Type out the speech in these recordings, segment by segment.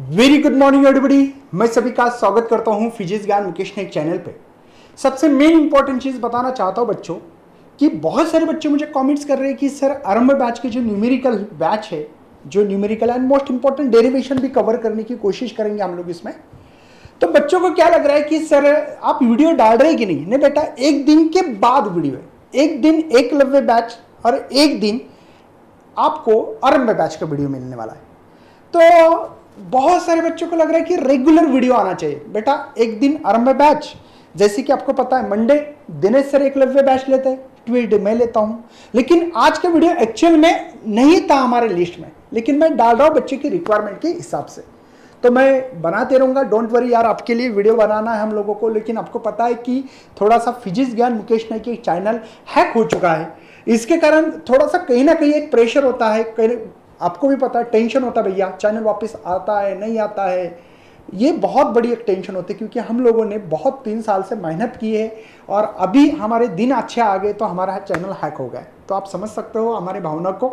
Very good morning everybody. मैं सभी का स्वागत करता हूं फिजिक्स ज्ञान मुकेश ने चैनल पे। सबसे मेन इंपॉर्टेंट चीज़ बताना चाहता हूं बच्चों कि बहुत सारे बच्चे मुझे कमेंट्स कर रहे हैं कि सर आरंभ बैच के जो न्यूमेरिकल बैच है, जो numerical and most important derivation भी कवर करने की कोशिश करेंगे हम लोग इसमें। तो बच्चों को क्या लग रहा है कि सर आप वीडियो डाल रहे कि नहीं बेटा, एक दिन के बाद वीडियो है। एक दिन एकलव्य बैच और एक दिन आपको आरंभ बैच का वीडियो मिलने वाला है। तो बहुत सारे बच्चों को लग रहा है कि रेगुलर वीडियो आना चाहिए। बेटा एक दिन आरंभ बैच, जैसे कि आपको पता है Monday Dinesh sir Eklavya batch लेते हैं, ट्यूसडे मैं लेता हूं। लेकिन आज का वीडियो एक्चुअल में नहीं था हमारे लिस्ट में, लेकिन मैं डाल रहा हूं बच्चे की रिक्वायरमेंट के हिसाब से। तो मैं बनाते रहूंगा, डोंट वरी यार, आपके लिए वीडियो बनाना है हम लोगों को। लेकिन आपको पता है कि थोड़ा सा फिजिक्स ज्ञान मुकेश ने की चैनल हैक हो चुका है, इसके कारण थोड़ा सा कहीं ना कहीं एक प्रेशर होता है, कहीं आपको भी पता है टेंशन होता है भैया, चैनल वापस आता है नहीं आता है। ये बहुत बड़ी एक टेंशन होती है, क्योंकि हम लोगों ने बहुत 3 साल से मेहनत की है और अभी हमारे दिन अच्छे आ गए तो हमारा चैनल हैक हो गया। तो आप समझ सकते हो हमारी भावना को।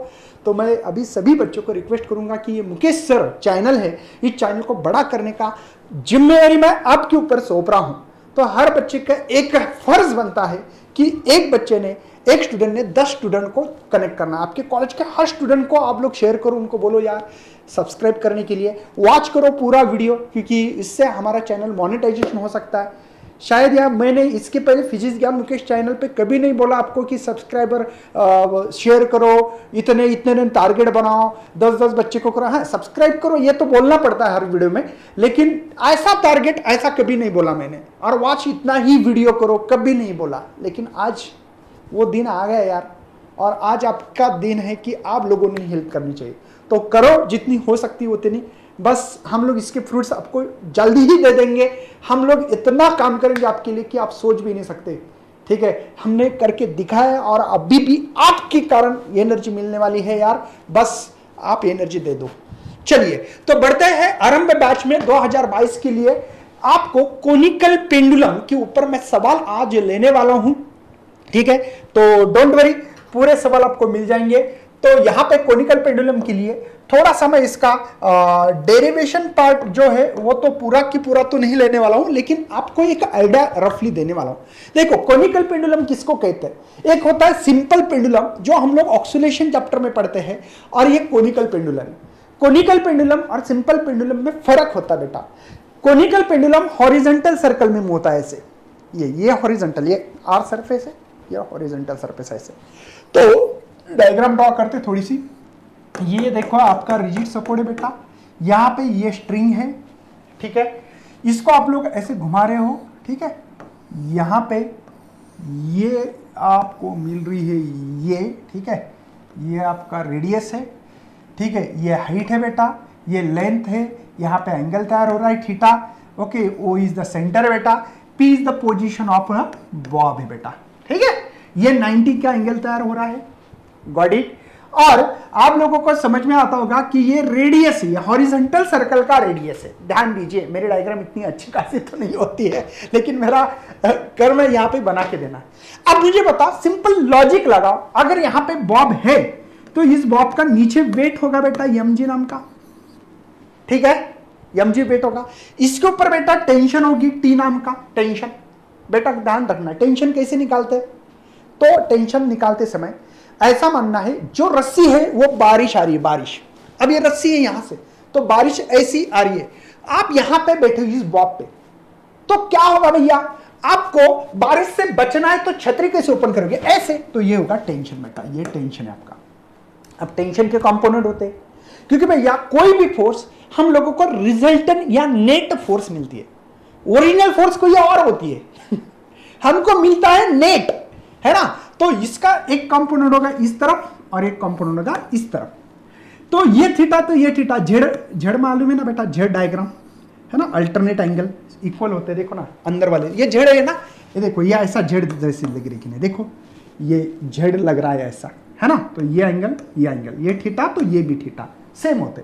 तो मैं अभी सभी बच्चों को रिक्वेस्ट करूंगा कि ये मुकेश सर चैनल है, इस चैनल को बड़ा करने का जिम्मेदारी मैं आपके ऊपर सौंप रहा हूं। तो हर बच्चे का एक फर्ज बनता है कि एक बच्चे ने, एक स्टूडेंट ने 10 स्टूडेंट को कनेक्ट करना। आपके कॉलेज के हर स्टूडेंट को आप लोग शेयर करो, उनको बोलो यार सब्सक्राइब करने के लिए, वॉच करो पूरा वीडियो, क्योंकि इससे हमारा चैनल मोनेटाइजेशन हो सकता है। शायद यार मैंने इसके पहले फिजिक्स ज्ञान मुकेश चैनल पे कभी नहीं बोला आपको कि सब्सक्राइबर शेयर करो, इतने इतने टारगेट बनाओ, 10-10 बच्चे को करो। हाँ सब्सक्राइब करो, ये तो बोलना पड़ता है हर वीडियो में, लेकिन ऐसा टारगेट ऐसा कभी नहीं बोला मैंने। और वॉच इतना ही वीडियो करो कभी नहीं बोला। लेकिन आज वो दिन आ गया यार, और आज आपका दिन है कि आप लोगों ने हेल्प करनी चाहिए। तो करो जितनी हो सकती है उतनी, बस हम लोग इसके फ्रूट्स आपको जल्दी ही दे देंगे। हम लोग इतना काम करेंगे आपके लिए कि आप सोच भी नहीं सकते। ठीक है, हमने करके दिखाया और अभी भी आपके कारण एनर्जी मिलने वाली है यार, बस आप एनर्जी दे दो। चलिए तो बढ़ते हैं आरंभ बैच में 2022 के लिए। आपको कोनिकल पेंडुलम के ऊपर मैं सवाल आज लेने वाला हूं, ठीक है। तो डोंट वरी, पूरे सवाल आपको मिल जाएंगे। तो यहां पे कोनिकल पेंडुलम के लिए थोड़ा सा मैं इसका डेरिवेशन पार्ट जो है वो तो पूरा की पूरा तो नहीं लेने वाला हूं, लेकिन आपको एक आइडिया रफली देने वाला हूं। देखो कोनिकल पेंडुलम किसको कहते हैं? एक होता है सिंपल पेंडुलम जो हम लोग ऑक्सीलेशन चैप्टर में पढ़ते हैं, और ये कोनिकल पेंडुलम। कोनिकल पेंडुलम और सिंपल पेंडुलम में फर्क होता है बेटा। कोनिकल पेंडुलम हॉरिजॉन्टल सर्कल में मूव होता है ऐसे, ये हॉरिजॉन्टल, ये आर सरफेस है, ये हॉरिजॉन्टल सरफेस है ऐसे। तो डायग्राम ड्रॉ करते थोड़ी सी। ये देखो आपका रिजिड सपोर्ट है बेटा, यहाँ पे ये स्ट्रिंग है, ठीक है। इसको आप लोग ऐसे घुमा रहे हो, ठीक है। यहाँ पे ये आपको मिल रही है ये, ठीक है, ये आपका रेडियस है, ठीक है। ये हाइट है बेटा, ये लेंथ है, यहाँ पे एंगल तैयार हो रहा है theta, okay. O is the centre बेटा, P is the position of bob है बेटा, ठीक है। ये 90 का एंगल तैयार हो रहा है, गॉट इट। और आप लोगों को समझ में आता होगा कि ये रेडियस है, हॉरिजॉन्टल सर्कल का रेडियस है। ध्यान दीजिए, मेरी डायग्राम इतनी अच्छी खासी तो नहीं होती है, लेकिन मेरा कर्म है यहाँ पे बना के देना। अब मुझे बता, सिंपल लॉजिक लगाओ, अगर यहाँ पे बॉब है तो इस बॉब का नीचे वेट होगा बेटा mg नाम का, ठीक है, mg वेट होगा। इसके ऊपर बेटा टेंशन होगी t नाम का टेंशन। बेटा ध्यान रखना, टेंशन कैसे निकालते? तो टेंशन निकालते समय ऐसा मानना है, जो रस्सी है वो बारिश आ रही है, बारिश। अब ये रस्सी है यहां से, तो बारिश ऐसी आ रही है, आप यहां पे बैठे हो इस बॉब पे, तो क्या होगा भैया? आपको बारिश से बचना है तो छतरी कैसे ओपन करोगे? ऐसे। तो ये होगा टेंशन बेटा, ये टेंशन है आपका। अब टेंशन के कंपोनेंट होते हैं, क्योंकि भैया कोई भी फोर्स हम लोगों को रिजल्टेंट या नेट फोर्स मिलती है, ओरिजिनल फोर्स कोई और होती है हमको मिलता है नेट, है ना। तो इसका एक कंपोनेंट होगा इस तरफ और एक कंपोनेंट होगा इस तरफ। तो ये थीटा, तो ये थीटा, जेड मालूम है ना बेटा, जेड डायग्राम है ना, अल्टरनेट एंगल इक्वल होते हैं, देखो ना अंदर वाले, ये जेड है ना, ये देखो ये ऐसा जेड जैसी लग रही है, देखो ये जेड लग रहा है ऐसा, है ना। तो ये एंगल, ये थीटा, तो ये भी थीटा सेम होते।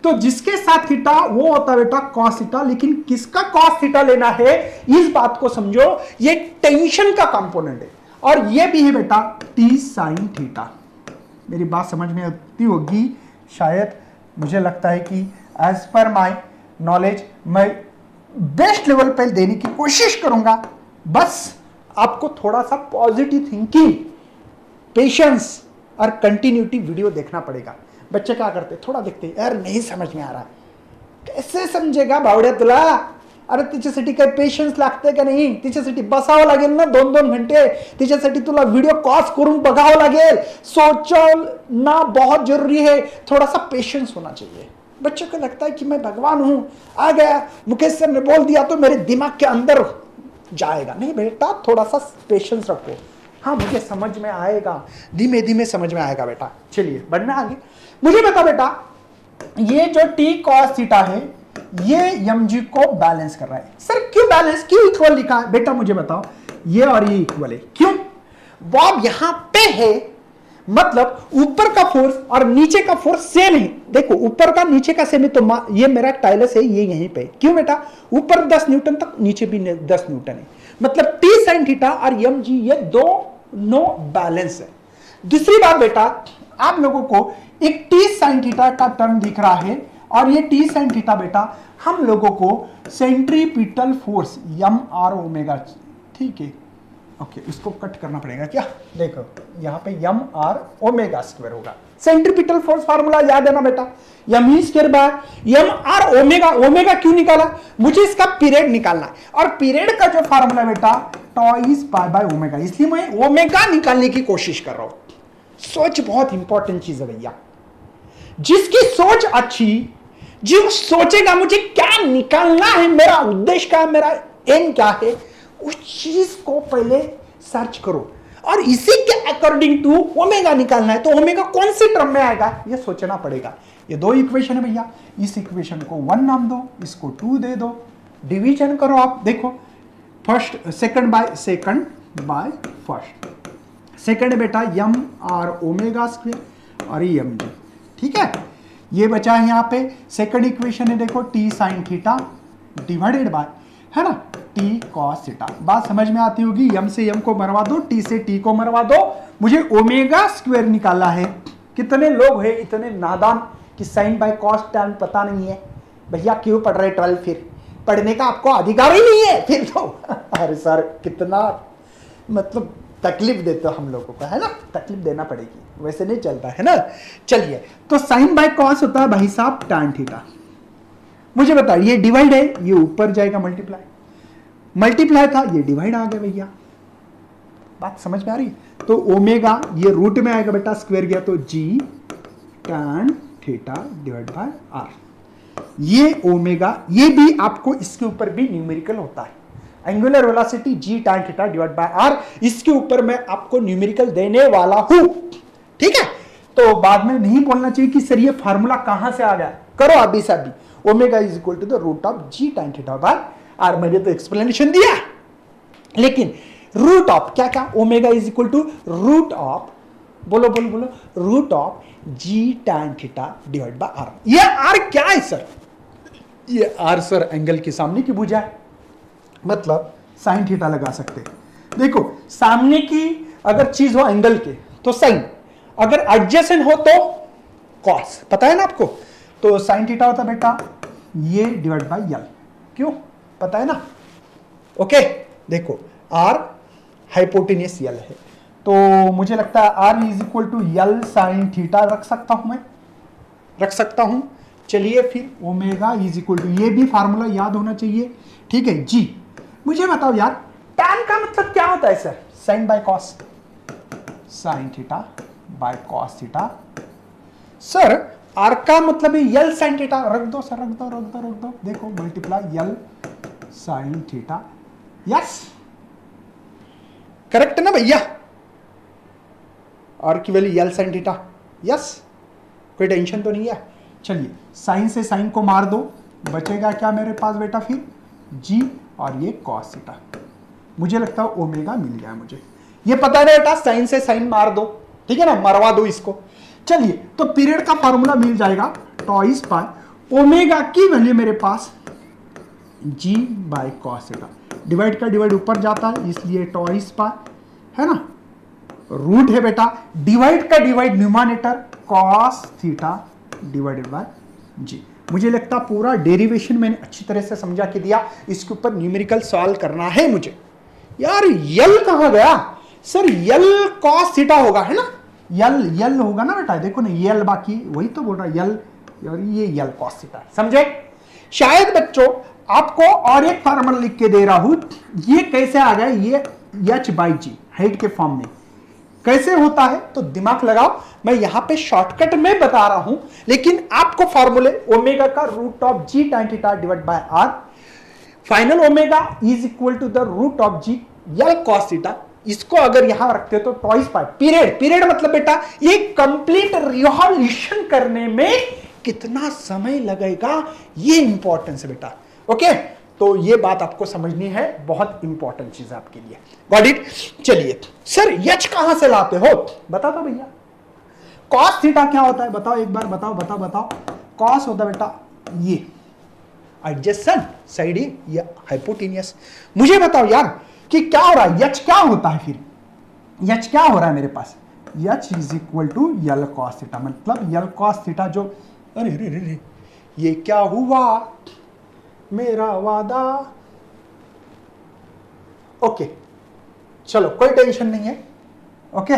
तो जिसके साथ थीटा वो होता है बेटा कॉस थीटा। लेकिन किसका कॉस थीटा लेना है, इस बात को समझो, ये टेंशन का कंपोनेंट है, और ये भी है बेटा टी साइन थीटा। मेरी बात समझ में आती होगी शायद, मुझे लगता है कि एज पर माई नॉलेज मैं बेस्ट लेवल पर देने की कोशिश करूंगा। बस आपको थोड़ा सा पॉजिटिव थिंकिंग, पेशेंस और कंटिन्यूटी वीडियो देखना पड़ेगा। बच्चे क्या करते, थोड़ा देखते, यार नहीं समझ में आ रहा, कैसे समजेगा बावड्या तुला, अरे तिच्यासाठी काही पेशन्स लागते का नाही, तिच्यासाठी बसावं लागेल ना 2-2 घंटे, तिच्यासाठी तुला वीडियो कॉल्स करून बघावं लागेल, सोचना बहुत जरूरी है, थोड़ा सा पेशेंस होना चाहिए। बच्चों को लगता है कि मैं भगवान हूं, आ गया मुकेश सर ने बोल दिया तो मेरे दिमाग के अंदर जाएगा। नहीं बेटा, थोड़ा सा पेशेंस रखो। हाँ मुझे समझ में आएगा, धीमे धीमे समझ में आएगा बेटा। चलिए बढ़ना आगे। मुझे बता बेटा, ये जो टी कॉस थीटा है ये mg को बैलेंस कर रहा है। सर क्यों बैलेंस, क्यों इक्वल लिखा है बेटा, मुझे बताओ। ये और ये इक्वल है, क्यों? बॉब यहां पे है, मतलब ऊपर का फोर्स और नीचे का फोर्स सेम है। देखो ऊपर का नीचे का सेम है, तो ये मेरा टाइलस है, ये यहीं पे। क्यों बेटा? ऊपर 10 न्यूटन तक, नीचे भी 10 न्यूटन है, मतलब टी साइन थीटा और mg ये दोनों बैलेंस है। दूसरी बात बेटा, आप लोगों को एक टी साइन थीटा का टर्म दिख रहा है, और ये टी साइन थीटा बेटा हम लोगों को centripetal force m r omega, ठीक है ओके, इसको कट करना पड़ेगा क्या? देखो यहाँ पे एम आर ओमेगा स्क्वायर होगा। सेंट्रीपिटल फोर्स फार्मूला याद है ना बेटा, m e square by m r omega. Omega क्यों निकाला? मुझे इसका पीरियड निकालना है, और पीरियड का जो फार्मूला बेटा टॉइस पाई बाय ओमेगा, इसलिए मैं ओमेगा निकालने की कोशिश कर रहा हूं। सोच बहुत इंपॉर्टेंट चीज है भैया, जिसकी सोच अच्छी, जो सोचेगा मुझे क्या निकालना है, मेरा उद्देश्य क्या है, मेरा एम क्या है, उस चीज को पहले सर्च करो, और इसी के अकॉर्डिंग टू ओमेगा निकालना है। तो ओमेगा कौन सी टर्म में आएगा ये सोचना पड़ेगा। ये दो इक्वेशन है भैया, इस इक्वेशन को 1 नाम दो, इसको 2 दे दो, डिवीजन करो। आप देखो first second by first, second बेटा एम आर ओमेगा स्क्वायर और ये एम जी, ठीक है। ये बचा है यहाँ पे सेकंड इक्वेशन है, देखो T sine theta divided bye, है ना, टी कॉस थीटा। बात समझ में आती होगी। एम से एम को मरवा दो, टी से टी को मरवा दो, मुझे ओमेगा स्क्वायर निकालना है। कितने लोग हैं इतने नादान कि साइन बाय कॉस टर्म पता नहीं है? भैया क्यों पढ़ रहे 12? फिर पढ़ने का आपको अधिकार ही नहीं है फिर तो। अरे सर कितना मतलब तकलीफ देते हो हम लोगों को, है ना, तकलीफ देना पड़ेगी, वैसे नहीं चलता है ना। चलिए, तो साइन बाय कॉस होता है भाई साहब टैन थीटा। मुझे बताइए, ये डिवाइड है, ये ऊपर जाएगा मल्टीप्लाई, मल्टीप्लाई था ये डिवाइड आ गया भैया। बात समझ में आ रही? तो ओमेगा ये रूट में आएगा बेटा, स्क्वायर गया तो G tan theta divide by are. ये ओमेगा, ये भी आपको इसके ऊपर भी न्यूमेरिकल होता है, angular velocity G tan theta divide by R, इसके ऊपर मैं आपको न्यूमेरिकल देने वाला हूं, ठीक है। तो बाद में नहीं बोलना चाहिए कि सर ये फार्मूला कहां से आ गया, करो अभी से अभी। Omega is equal to the root of g tan theta by r. मैंने तो एक्सप्लेनेशन दिया, लेकिन रूट ऑफ क्या क्या, omega is equal to root of, बोलो बोलो बोलो, root of g tan theta divide by are. ये आर क्या है सर? ये आर सर एंगल के सामने की भुजा है, मतलब साइन थीटा लगा सकते हैं। देखो सामने की अगर चीज हो एंगल के तो साइन, अगर एडजेसेंट हो तो कॉस, पता है ना आपको। तो साइन थीटा होता बेटा ये डिवाइड बाय यल, क्यों पता है ना, ओके। देखो आर हाइपोटेन्यूस यल है, तो मुझे लगता है r is equal to l sine theta रख सकता हूं, मैं रख सकता हूं। चलिए फिर ओमेगा इज इक्वल टू, ये भी फार्मूला याद होना चाहिए, ठीक है जी। मुझे बताओ यार, टैन का मतलब क्या होता है sir? Sine by cos, sine theta by cos theta. Sir r का मतलब है यल साइन थीटा, रख दो सर, रख दो रख दो रख दो, देखो मल्टीप्लाई यल साइन थीटा, यस करेक्ट है ना भैया? आर की वैल्यू यल साइन थीटा, यस, कोई टेंशन तो नहीं है। चलिए साइन से साइन को मार दो, बचेगा क्या मेरे पास बेटा फिर, जी और ये कॉस थीटा। मुझे लगता है ओमेगा मिल गया मुझे, ये पता है बेटा, साइन से साइन मार दो, ठीक है ना, मरवा दो इसको। चलिए तो पीरियड का फार्मूला मिल जाएगा टॉइस बाय ओमेगा की वैल्यू मेरे पास जी बाय कॉस थीटा, डिवाइड का डिवाइड ऊपर जाता है इसलिए टॉइस बाय, है ना, रूट है बेटा, डिवाइड का divide numerator cos theta divided by G. मुझे लगता पूरा डेरिवेशन मैंने अच्छी तरह से समझा के दिया। इसके ऊपर न्यूमेरिकल सॉल्व करना है मुझे। यार यल कहां गया सर? यल कॉस थीटा होगा, है ना? यल होगा ना बेटा, देखो ना यल, बाकी वही तो बोल रहा यल, और ये यल कॉस थीटा, समझे? शायद बच्चों आपको और एक फार्मूला लिख के दे रहा हूं, ये कैसे आ गया, ये h/g हाइट के फॉर्म में कैसे होता है, तो दिमाग लगाओ। मैं यहां पे शॉर्टकट में बता रहा हूं, लेकिन आपको फॉर्मूले ओमेगा का √g tan theta divide by r, final omega is equal to the √g l cos theta, इसको अगर यहां रखते हो तो ट्वाइस पाई पीरियड मतलब बेटा ये कंप्लीट रिवॉल्यूशन करने में कितना समय लगेगा, ये इंपॉर्टेंस है बेटा। ओके, तो ये बात आपको समझनी है, बहुत इंपॉर्टेंट चीज है आपके लिए। Got it? चलिए सर एच कहां से लाते हो, बता दो भैया। कॉस थीटा क्या होता है बताओ एक बार, बताओ। कॉस होता है बेटा ये एडजेसेंट साइड, ये हाइपोटेनियस। मुझे बताओ यार कि क्या हो रहा है, एच क्या होता है फिर? एच क्या हो रहा है मेरे पास? H is equal to L cos theta, मतलब यल कॉस थीटा जो, अरे रे रे ये क्या हुआ मेरा वादा। ओके चलो कोई टेंशन नहीं है। ओके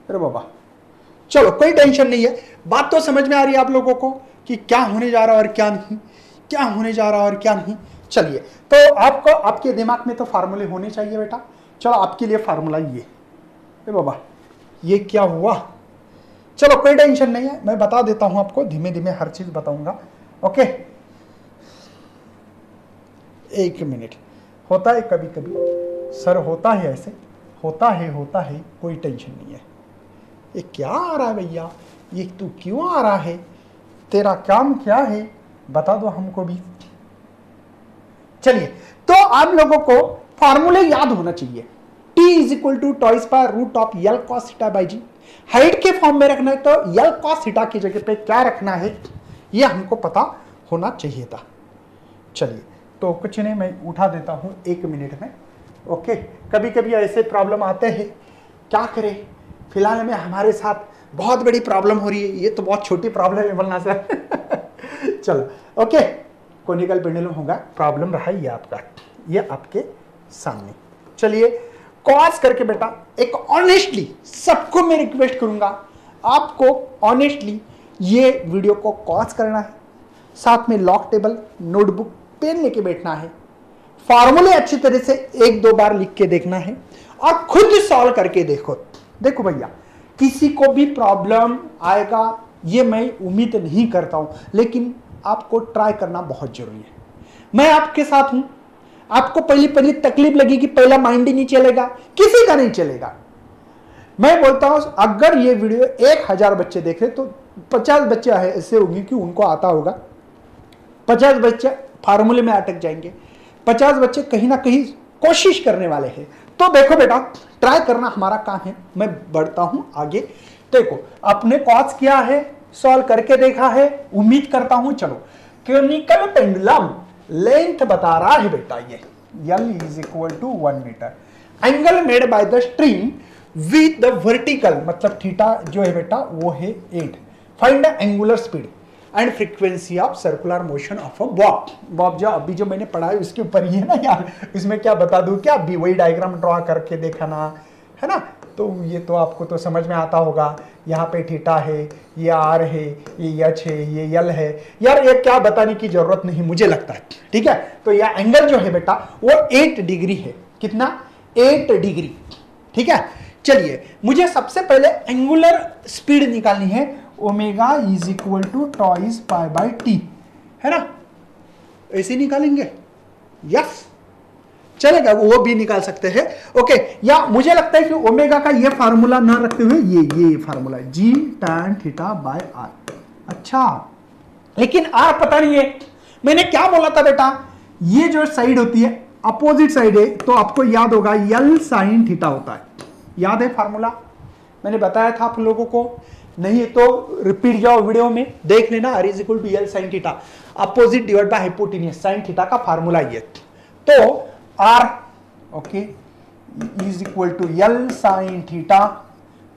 अरे बाबा चलो कोई टेंशन नहीं है, बात तो समझ में आ रही है आप लोगों को कि क्या होने जा रहा है और क्या नहीं, क्या होने जा रहा है और क्या नहीं। चलिए तो आपको आपके दिमाग में तो फार्मूले होने चाहिए बेटा। चलो आपके लिए फार्मूला ये, अरे बाबा ये क्या हुआ, चलो कोई टेंशन नहीं है, मैं बता देता हूं आपको, धीमे धीमे हर चीज बताऊंगा। ओके एक मिनट, होता है कभी कभी सर, होता है ऐसे, होता है, कोई टेंशन नहीं है। ये क्या आ रहा है भैया, ये तू क्यों आ रहा है, तेरा काम क्या है, बता दो हमको भी। चलिए तो आप लोगों को फॉर्मूले याद होना चाहिए। T is equal to twice power root of L cos theta by g, height के फॉर्म में रखना है तो यल कॉस थीटा की जगह पे क्या रखना है ये हमको पता होना चाहिए था। चलिए तो कुछ नहीं, मैं उठा देता हूं एक मिनट में। ओके कभी कभी ऐसे प्रॉब्लम आते हैं, क्या करें, फिलहाल में हमारे साथ बहुत बड़ी प्रॉब्लम हो रही है, ये तो बहुत छोटी प्रॉब्लम है बोलना सर। चलो ओके, कोनिकल पेंडुलम होगा, प्रॉब्लम रहा ये आपका, ये आपके सामने। चलिए कॉस करके बेटा एक ऑनेस्टली सबको मैं रिक्वेस्ट करूंगा, आपको ऑनेस्टली ये वीडियो को कॉस करना है, साथ में लॉक टेबल नोटबुक पेन लेके बैठना है, फॉर्मूले अच्छी तरह से एक दो बार लिख के देखना है और खुद सॉल्व करके देखो। देखो भैया किसी को भी प्रॉब्लम आएगा ये मैं उम्मीद नहीं करता हूं, लेकिन आपको ट्राई करना बहुत जरूरी है। मैं आपके साथ हूं, आपको पहली तकलीफ लगेगी, पहला माइंड ही नहीं चलेगा, किसी का नहीं चलेगा। मैं बोलता हूं अगर ये वीडियो 1000 बच्चे देख रहे तो 50 बच्चे ऐसे होंगे कि उनको आता होगा, 50 बच्चे फार्मूले में अटक जाएंगे, 50 बच्चे कहीं ना कहीं कोशिश करने वाले हैं। तो देखो बेटा ट्राई करना हमारा काम है। मैं बढ़ता हूं आगे, देखो आपने कॉस किया है, सॉल्व करके देखा है, उम्मीद करता हूं। चलो कोनिकल पेंडुलम लेंथ बता रहा है बेटा ये L is equal to 1 metre, angle made by the string with the vertical, मतलब थीटा जो है बेटा वो है 8। Find the angular speed and frequency of circular motion of a bob. Bob जो अभी जो मैंने पढ़ा है उसके ऊपर ही है ना यार, इसमें क्या बता दूं क्या, अभी वही डायग्राम ड्रॉ करके देखा ना, है ना, तो ये तो आपको तो समझ में आता होगा। यहाँ पे थीटा है, ये आर है, ये एच है, ये यल है, यार ये क्या बताने की जरूरत नहीं मुझे लगता है, ठीक है। तो यह एंगल जो है बेटा वो 8 डिग्री है, कितना, 8 डिग्री, ठीक है। चलिए मुझे सबसे पहले एंगुलर स्पीड निकालनी है, omega is equal to twice pi by t, है ना, ऐसे निकालेंगे, यस चलेगा, वो भी निकाल सकते हैं। ओके, या मुझे लगता है कि ओमेगा का ये फार्मूला ना रखते हुए ये फार्मूला है जी tan थीटा बाय आर। अच्छा लेकिन आर पता नहीं है, मैंने क्या बोला था बेटा, ये जो साइड होती है अपोजिट साइड है, तो आपको याद होगा यल साइन थीटा होता है, याद है फार्मूला, मैंने बताया था आप लोगों को, नहीं तो रिपीट जाओ वीडियो में देख लेना, r is equal to l sine theta, opposite divide by hypotenuse, sine theta का फार्मूला ये। तो r okay is equal to l sine theta,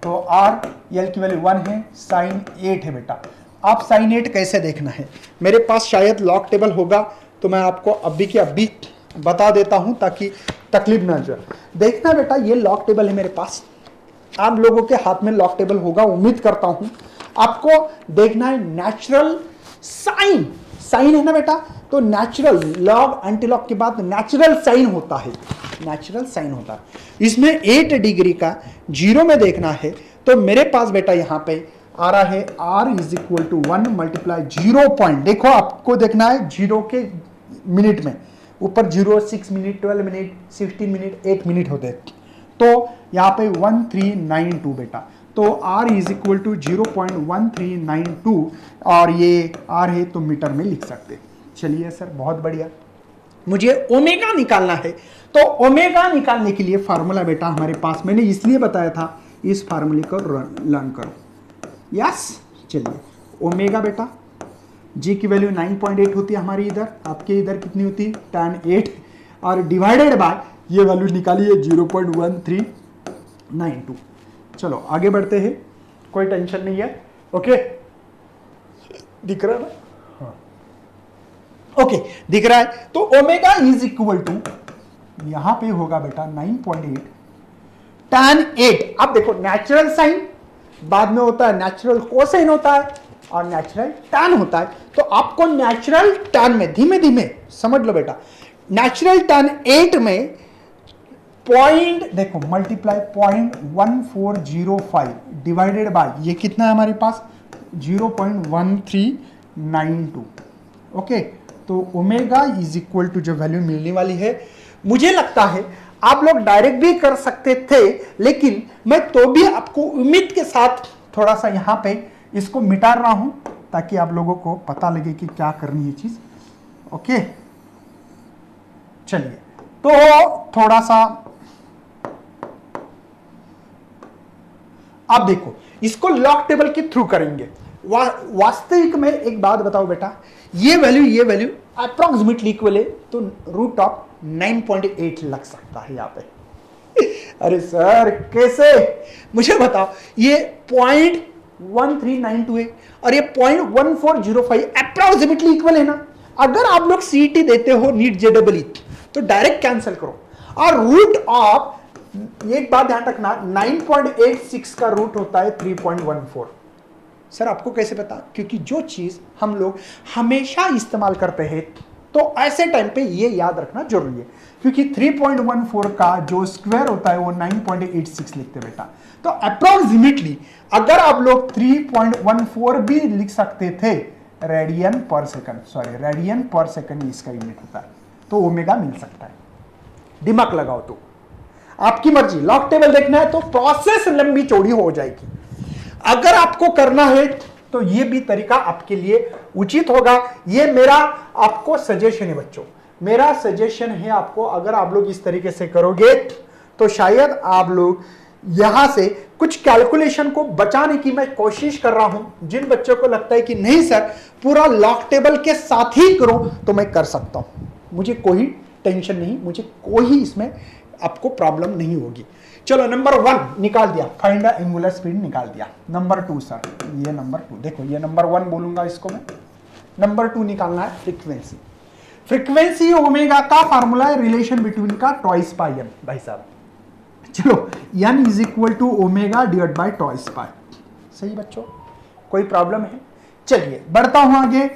तो आर यल की वैल्यू 1 है, साइन 8 है बेटा, आप साइन 8 कैसे देखना है। मेरे पास शायद लॉक टेबल होगा तो मैं आपको अभी के अभी बता देता हूं ताकि तकलीफ ना जाए। देखना बेटा, ये लॉक टेबल है मेरे पास, आप लोगों के हाथ में लॉक टेबल होगा उम्मीद करता हूं। आपको देखना है नेचुरल साइन, साइन है ना बेटा, तो नेचुरल लॉग एंटीलॉग के बाद नेचुरल साइन होता है, नेचुरल साइन होता है। इसमें 8 डिग्री का जीरो में देखना है तो मेरे पास बेटा यहां पे आ रहा है r is equal to 1 multiply 0 point, देखो आपको देखना है जीरो के मिनट में, ऊपर 0 6 मिनट 12 मिनट 16 मिनट 8 मिनट होते हैं, तो यहाँ पे 1392 बेटा, तो r इज इक्वल टू 0.1392 और ये r है तो मीटर में लिख सकते। चलिए सर बहुत बढ़िया, मुझे ओमेगा निकालना है, तो ओमेगा निकालने के लिए फार्मूला बेटा हमारे पास, मैंने इसलिए बताया था इस फार्मूले को लर्न करो। यस चलिए, ओमेगा बेटा जी की वैल्यू 9.8 होती है हमारी इधर, आपके इधर कितनी होती है tan 8 और डिवाइडेड बाय ये वैल्यू निकालिए 0.1392। चलो आगे बढ़ते हैं, कोई टेंशन नहीं है। ओके दिख रहा है ना, हाँ ओके दिख रहा है। तो ओमेगा इज इक्वल टू यहां पे होगा बेटा 9.8 tan 8। अब देखो नेचुरल साइन बाद में होता है, नेचुरल कोसाइन होता है और नेचुरल tan होता है, तो आपको नेचुरल tan में धीमे धीमे समझ लो बेटा, नेचुरल tan 8 में पॉइंट देखो मल्टीप्लाई 0.1405 डिवाइडेड बाय ये कितना है हमारे पास 0.1392। ओके तो ओमेगा इज इक्वल टू जो वैल्यू मिलने वाली है, मुझे लगता है आप लोग डायरेक्ट भी कर सकते थे, लेकिन मैं तो भी आपको उम्मीद के साथ थोड़ा सा यहां पे इसको मिटा रहा हूं ताकि आप लोगों को पता लगे कि क्या करनी है चीज। ओके चलिए, तो थोड़ा सा आप देखो इसको लॉग टेबल के थ्रू करेंगे। वास्तविक में एक बात बताओ बेटा, ये वैल्यू अप्रोक्सीमेटली इक्वल है तो रूट ऑफ 9.8 लग सकता है यहाँ पे। अरे सर कैसे, मुझे बताओ, ये 0.1392 है और ये 0.1405 अप्रोक्सीमेटली इक्वल है ना। अगर आप लोग सीईटी देते हो नीट जेडबल तो डायरेक्ट कैंसिल करो, और रूट ऑफ एक बात ध्यान रखना 9.86 का रूट होता है 3.14। सर आपको कैसे पता, क्योंकि जो चीज हम लोग हमेशा इस्तेमाल करते हैं तो ऐसे टाइम पे ये याद रखना जरूरी है, क्योंकि 3.14 का जो स्क्वायर होता है वो 9.86 लिखते बेटा। तो अप्रोक्सीमेटली अगर आप लोग 3.14 भी लिख सकते थे, रेडियन पर सेकंड, सॉरी रेडियन पर सेकंड इसका यूनिट होता है, तो ओमेगा मिल सकता है। दिमाग लगाओ तो आपकी मर्जी, लॉग टेबल देखना है तो प्रोसेस लंबी चौड़ी हो जाएगी। अगर आपको करना है तो ये भी तरीका आपके लिए उचित होगा। ये मेरा आपको सजेशन है बच्चों, मेरा सजेशन है आपको, अगर आप लोग इस तरीके से करोगे तो शायद आप लोग यहां से कुछ कैलकुलेशन को बचाने की मैं कोशिश कर रहा हूं। जिन बच्चों को लगता है कि नहीं सर पूरा लॉग टेबल के साथ ही करो, तो मैं कर सकता हूं, मुझे कोई टेंशन नहीं, मुझे कोई इसमें आपको प्रॉब्लम नहीं होगी। चलो नंबर 1 निकाल दिया, फाइंड द एंगुलर स्पीड निकाल दिया। नंबर 2 सर, ये नंबर 2 देखो, ये नंबर 1 बोलूंगा इसको मैं, नंबर 2 निकालना है फ्रीक्वेंसी। फ्रीक्वेंसी ओमेगा का फार्मूला है रिलेशन बिटवीन का ट्वाइस पाई एम भाई साहब। चलो n is equal to omega divide by twice pi, सही बच्चों, कोई प्रॉब्लम है? चलिए बढ़ता हूं आगे।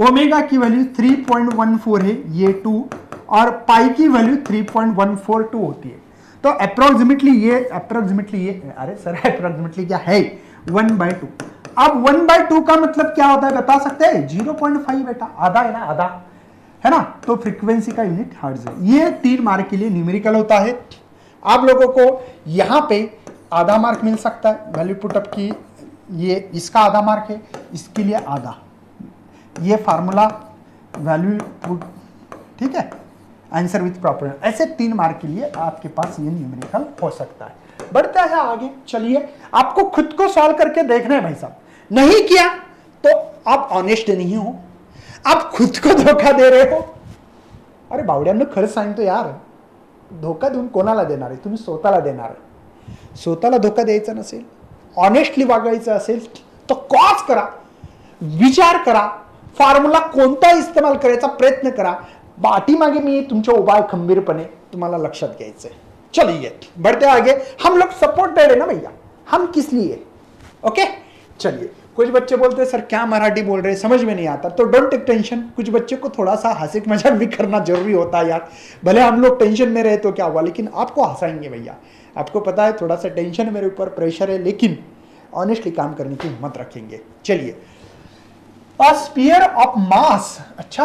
ओमेगा की वैल्यू 3.14 है, ये 2, और पाई की वैल्यू 3.142 होती है, तो अप्रोक्सीमेटली ये अरे सर अप्रोक्सीमेटली क्या है 1/2। अब 1/2 का मतलब क्या होता है बता सकते हैं? 0.5 बेटा, आधा है ना, आधा है ना, तो फ्रीक्वेंसी का यूनिट हर्ट्ज है। ये 3 मार्क के लिए न्यूमेरिकल होता है। आप लोगों को यहां पे आधा मार्क मिल सकता है, वैल्यू पुटअप की, ये इसका आधा मार्क है, इसके लिए आधा, ये फार्मूला वैल्यू पुट, ठीक है, आंसर विथ प्रॉपर, ऐसे 3 मार्क के लिए आपके पास ये न्यूमेरिकल हो सकता है। बढ़ता है आगे, चलिए आपको खुद को सॉल्व करके देखना है भाई साहब, नहीं किया तो आप ऑनेस्ट नहीं हो, आप खुद को धोखा दे रहे हो। अरे बावड्यांनो खरंच सांगतो यार, धोका देऊन कोणाला देणार आहे? तुम्ही स्वतःला देणार आहे। स्वतःला धोका द्यायचा नसेल, ऑनेस्टली वागायचं असेल तर कॉज करा, विचार करा, फॉर्म्युला कोणता इस्तेमाल करायचा प्रयत्न करा. पाठीमागे मी तुमचे उपाय खंबीरपणे तुम्हाला लक्षात घ्यायचे. चलिए बढ़ते आगे. हम लोग सपोर्टेड है ना भैया, हम किस लिए. ओके चलिए. कुछ बच्चे बोलते हैं सर क्या मराठी बोल रहे हैं, समझ में नहीं आता. तो डोंट टेक टेंशन. कुछ बच्चे को थोड़ा सा हंसी मजाक भी करना जरूरी होता है यार. भले हम लोग टेंशन में रहे तो क्या हुआ, लेकिन आपको हंसाएंगे भैया. आपको पता है थोड़ा सा टेंशन है, मेरे ऊपर प्रेशर है, लेकिन ऑनेस्टली काम करने की हिम्मत रखेंगे. चलिए. A sphere of mass, अच्छा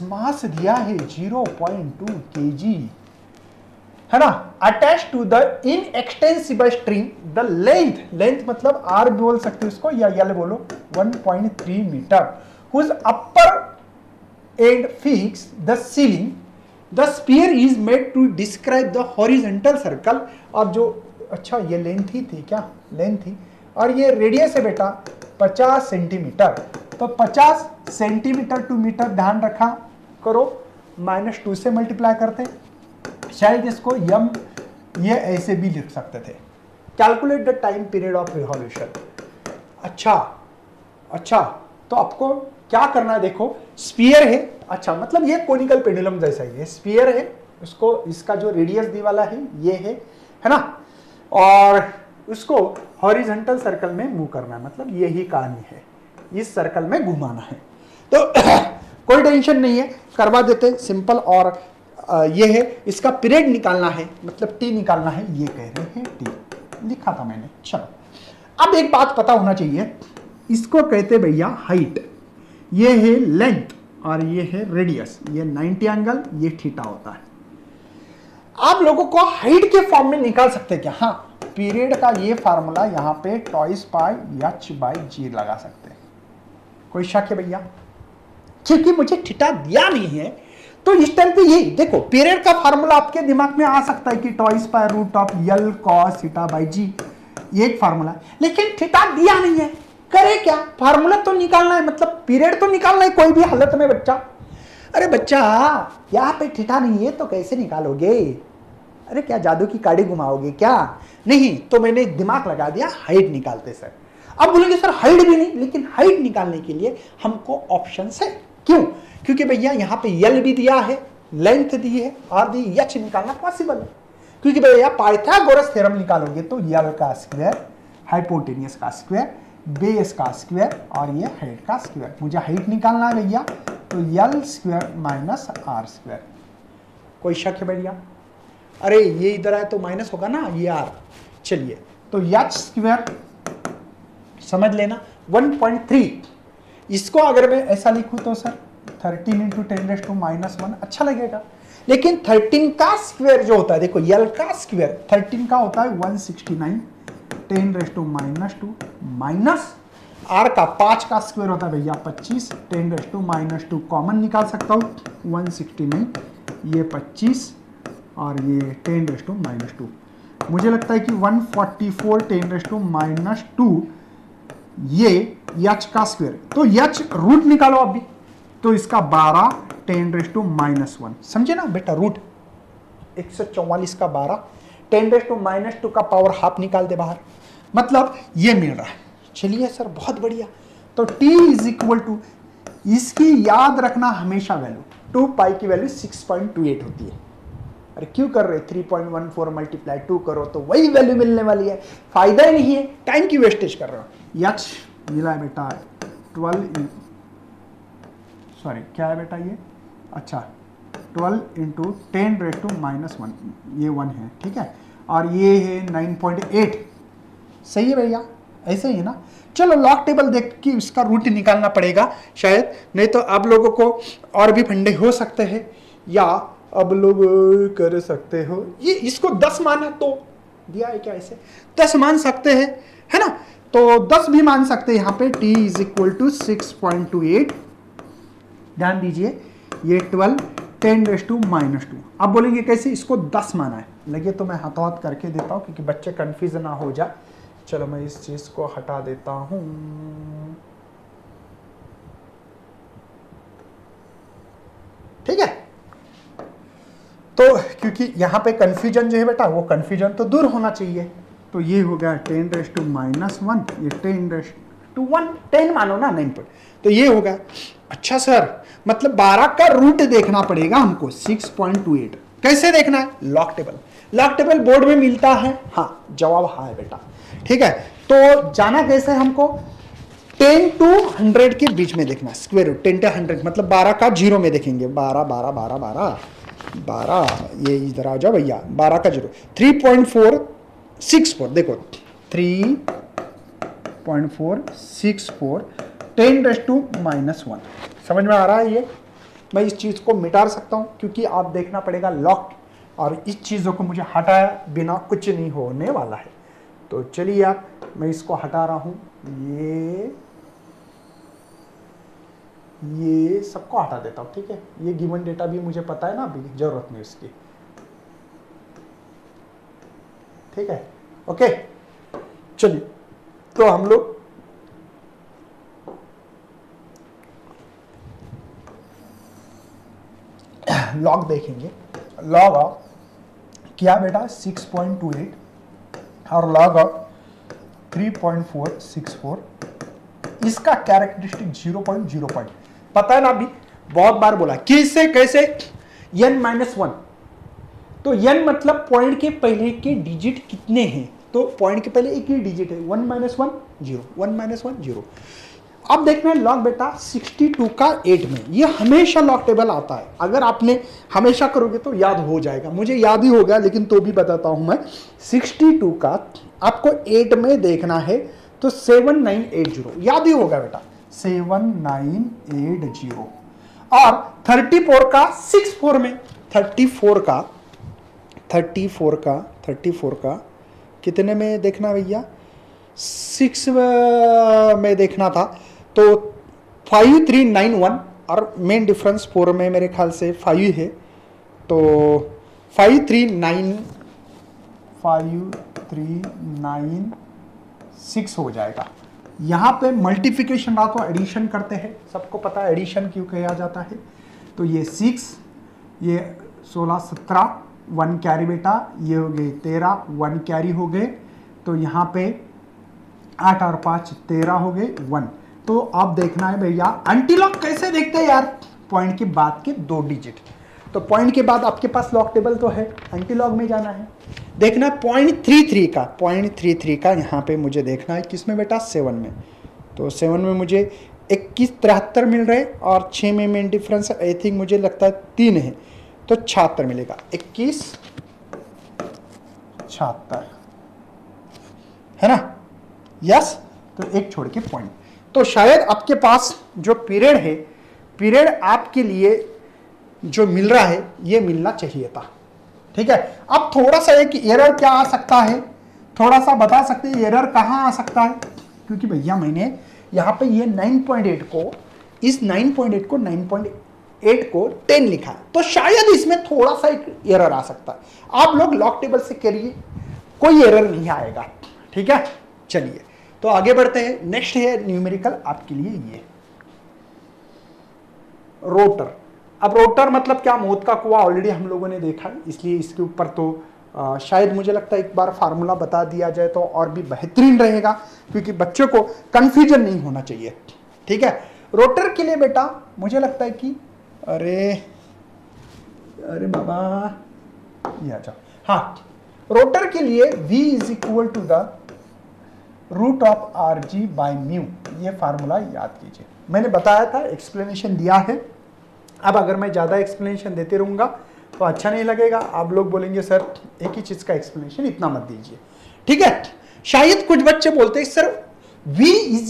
मास दिया है 0.2 kg है ना, attach to the inextensible string. The length मतलब आर बोल सकते हो इसको या यल बोलो, 1.3 metre. Whose upper end fix the ceiling. The sphere is made to describe the horizontal circle. और जो अच्छा ये लेंथ ही थी क्या, लेंथ थी, और ये रेडियस है बेटा 50 सेंटीमीटर. तो 50 सेंटीमीटर टू मीटर ध्यान रखा करो, -2 से मल्टीप्लाई करते. शायद इसको यम ये ऐसे भी लिख सकते थे. Calculate the time period of revolution. अच्छा तो आपको क्या करना है, देखो स्फीयर है, अच्छा मतलब ये कोनिकल पेंडुलम जैसा ही है. स्फीयर है, उसको इसका जो रेडियस दी वाला है ये है ना, और उसको हॉरिजॉन्टल सर्कल में मूव करना है. मतलब यही कहानी है, इस सर्कल में घुमाना है. तो कोई टेंशन नहीं है, करवा देते सिंपल. और ये है इसका पीरियड निकालना है, मतलब टी निकालना है, ये कह रहे हैं टी लिखा था मैंने. चलो अब एक बात पता होना चाहिए, इसको कहते भैया हाइट, ये है लेंथ और ये है रेडियस. ये 90 एंगल, ये थीटा होता है. आप लोगों को हाइट के फॉर्म में निकाल सकते हैं क्या, हाँ पीरियड का ये फार्मूला यहाँ पे टॉइस पाई एच बाई जी लगा सकते हैं. कोई शक है भैया, क्योंकि मुझे थीटा दिया नहीं है तो इस टाइम पे ये देखो पीरियड का फार्मूला आपके दिमाग में आ सकता है कि twice pi root of L cos theta by G, ये एक फार्मूला. लेकिन थीटा दिया नहीं है, करे क्या, फार्मूला तो निकालना है, मतलब पीरियड तो निकालना है कोई भी हालत में बच्चा. अरे बच्चा यहाँ पे थीटा नहीं है तो कैसे निकालोगे, अरे क्या जादू की काड़ी घुमाओगे क्या, नहीं. तो मैंने दिमाग लगा दिया हाइट निकालते सर. अब बोलेंगे सर हाइट भी नहीं, लेकिन हाइट निकालने के लिए हमको ऑप्शन है. क्यों, क्योंकि भैया यहाँ पे यल भी दिया है, लेंथ दी है और दी एच निकालना पॉसिबल है. क्योंकि भैया पाइथागोरस थ्योरम निकालोगे तो यल का स्क्वायर, हाइपोटेनियस का स्क्वायर, बेस का स्क्वायर और ये हाइट का स्क्वायर. मुझे हाइट निकालना है भैया, तो l square minus r square. कोई शक है भैया, अरे ये इधर आए तो माइनस होगा ना ये आर. चलिए तो एच स्क्वायर समझ लेना 1.3. इसको अगर मैं ऐसा लिखूं तो सर 13 इंटू 10⁻⁻1 अच्छा लगेगा. लेकिन 13 का स्क्वायर जो होता है, देखो यल का स्क्वायर 13 का होता है 169 10⁻² माइनस आर का 5 का स्क्वायर होता है भैया 25 10⁻² कॉमन निकाल सकता हूँ 169, ये 25 और ये 10⁻². मुझे लगता है कि 144 10⁻², ये एच का स्क्वायर. तो एच रूट निकालो अभी, तो इसका 12 10⁻⁻1 समझे ना बेटा. रूट 144 का 12 10⁻² का पावर हाफ निकाल दे बाहर, मतलब ये मिल रहा है. चलिए सर बहुत बढ़िया. तो t इज इक्वल टू, इसकी याद रखना हमेशा वैल्यू, 2 पाई की वैल्यू 6.28 होती है. अरे क्यों कर रहे 3.14 मल्टीप्लाई 2 करो तो वही वैल्यू मिलने वाली है, फायदा ही नहीं है, टाइम की वेस्टेज कर रहे हो. एच मिला है बेटा 12 सॉरी क्या है बेटा ये, अच्छा 12 इंटू 10⁻⁻1 ये 1 है, ठीक है. और ये है 9.8. सही है भैया, ऐसे ही है ना. चलो लॉग टेबल देख के इसका रूट निकालना पड़ेगा शायद, नहीं तो आप लोगों को और भी फंडे हो सकते हैं, या अब लोग कर सकते हो ये इसको 10 माना तो दिया है क्या, ऐसे 10 मान सकते हैं है ना. तो 10 भी मान सकते हैं यहाँ पे. t is equal to 6.28. ध्यान दीजिए ये 12 10⁻². अब बोलेंगे कैसे, इसको 10 माना है. लगे तो मैं हाथों हाथ करके देता हूँ क्योंकि बच्चे कंफ्यूज ना हो जाए. चलो मैं इस चीज को हटा देता हूं. ठीक है. तो क्योंकि यहां पे कंफ्यूजन जो है बेटा, वो कंफ्यूजन तो दूर होना चाहिए. तो ये हो गया 10⁻⁻1, ये टू 1 10 मानो ना 9 पॉइंट, तो ये होगा। अच्छा सर, मतलब 12 का रूट देखना पड़ेगा हमको 6.28। कैसे देखना है? Log table. Log table board में मिलता है, हाँ जवाब हाँ है बेटा। ठीक है, तो जाना कैसे हमको? 10 to 100 के बीच में देखना, स्क्वायर रूट 10 to 100 मतलब 12 का जीरो में देखेंगे। 12 12 12 12 12, ये इधर आ जाओ भैया, 12 का जीरो 3.464, देखो 3.464 10⁻⁻1। समझ में आ रहा है? ये मैं इस चीज़ को मिटा सकता हूँ क्योंकि आप देखना पड़ेगा लॉक, और इस चीज़ों को मुझे हटाया बिना कुछ नहीं होने वाला है। तो चलिए यार, मैं इसको हटा रहा हूँ, ये सबको हटा देता हूँ। ठीक है, ये गिवन डेटा भी मुझे पता है ना, अभी जरूरत नहीं इसकी। ठीक है, ओके चलिए, तो हम लोग लॉग देखेंगे। लॉग ऑफ क्या बेटा? 6.28 और लॉग ऑफ 3.464, इसका कैरेक्टरिस्टिक 0.0 पता है ना, अभी बहुत बार बोला किससे कैसे n-1। तो n मतलब पॉइंट के पहले के डिजिट कितने हैं, तो पॉइंट के पहले एक ही डिजिट है, 1 - 1 0, 1 - 1 0। अब देखना है लॉग बेटा 62 का 8 में, ये हमेशा लॉग टेबल आता है। अगर आपने हमेशा करोगे तो याद हो जाएगा, मुझे याद ही हो गया लेकिन तो भी बताता हूं मैं। 62 का आपको 8 में देखना है तो 7980, याद ही होगा बेटा 7980। और 34 का 64 में, 34 का कितने में देखना भैया? 6 में देखना था, तो 5391, और मेन डिफरेंस 4 में मेरे ख्याल से 5 है, तो 5396 हो जाएगा। यहाँ पे मल्टीप्लिकेशन रहा तो एडिशन करते हैं, सबको पता है एडिशन क्यों किया जाता है। तो ये 6, ये 16 17 1 कैरी बेटा, ये हो गए 13 1 कैरी हो गए, तो यहाँ पे 8 और 5 13 हो गए 1। तो अब देखना है भैया एंटीलॉग कैसे देखते हैं यार? पॉइंट के बाद के 2 डिजिट, तो पॉइंट के बाद आपके पास लॉग टेबल तो है, एंटीलॉग में जाना है। देखना 0.33 का यहाँ पे मुझे देखना है, किसमें बेटा? 7 में। तो 7 में मुझे 2173 मिल रहे, और 6 में मेन डिफरेंस आई थिंक मुझे लगता है 3 है, तो 76 मिलेगा। 2176 है ना? यस, तो एक छोड़ के पॉइंट। तो शायद आपके पास जो पीरियड है, पीरियड आपके लिए जो मिल रहा है ये मिलना चाहिए था। ठीक है, अब थोड़ा सा एक एरर क्या आ सकता है, थोड़ा सा बता सकते हैं एरर कहाँ आ सकता है? क्योंकि भैया मैंने यहाँ पे ये 9.8 को, इस 9.8 को 9.8 को 10 लिखा है, तो शायद इसमें थोड़ा सा एक एरर आ सकता है। आप लोग लॉग टेबल से करिए, कोई एरर नहीं आएगा। ठीक है, चलिए तो आगे बढ़ते हैं। नेक्स्ट है न्यूमेरिकल आपके लिए ये रोटर। अब रोटर मतलब क्या? मौत का कुआं ऑलरेडी हम लोगों ने देखा है, इसलिए इसके ऊपर तो शायद मुझे लगता है एक बार फार्मूला बता दिया जाए तो और भी बेहतरीन रहेगा, क्योंकि बच्चों को कंफ्यूजन नहीं होना चाहिए। ठीक है, रोटर के लिए बेटा मुझे लगता है कि अरे बाबा ये आ जाओ। हाँ, रोटर के लिए v = √RG/μ, ये फार्मूला याद कीजिए। मैंने बताया था, एक्सप्लेनेशन दिया है। अब अगर मैं ज़्यादा एक्सप्लेनेशन देते रहूँगा तो अच्छा नहीं लगेगा, आप लोग बोलेंगे सर एक ही चीज़ का एक्सप्लेनेशन इतना मत दीजिए। ठीक है, शायद कुछ बच्चे बोलते हैं सर v =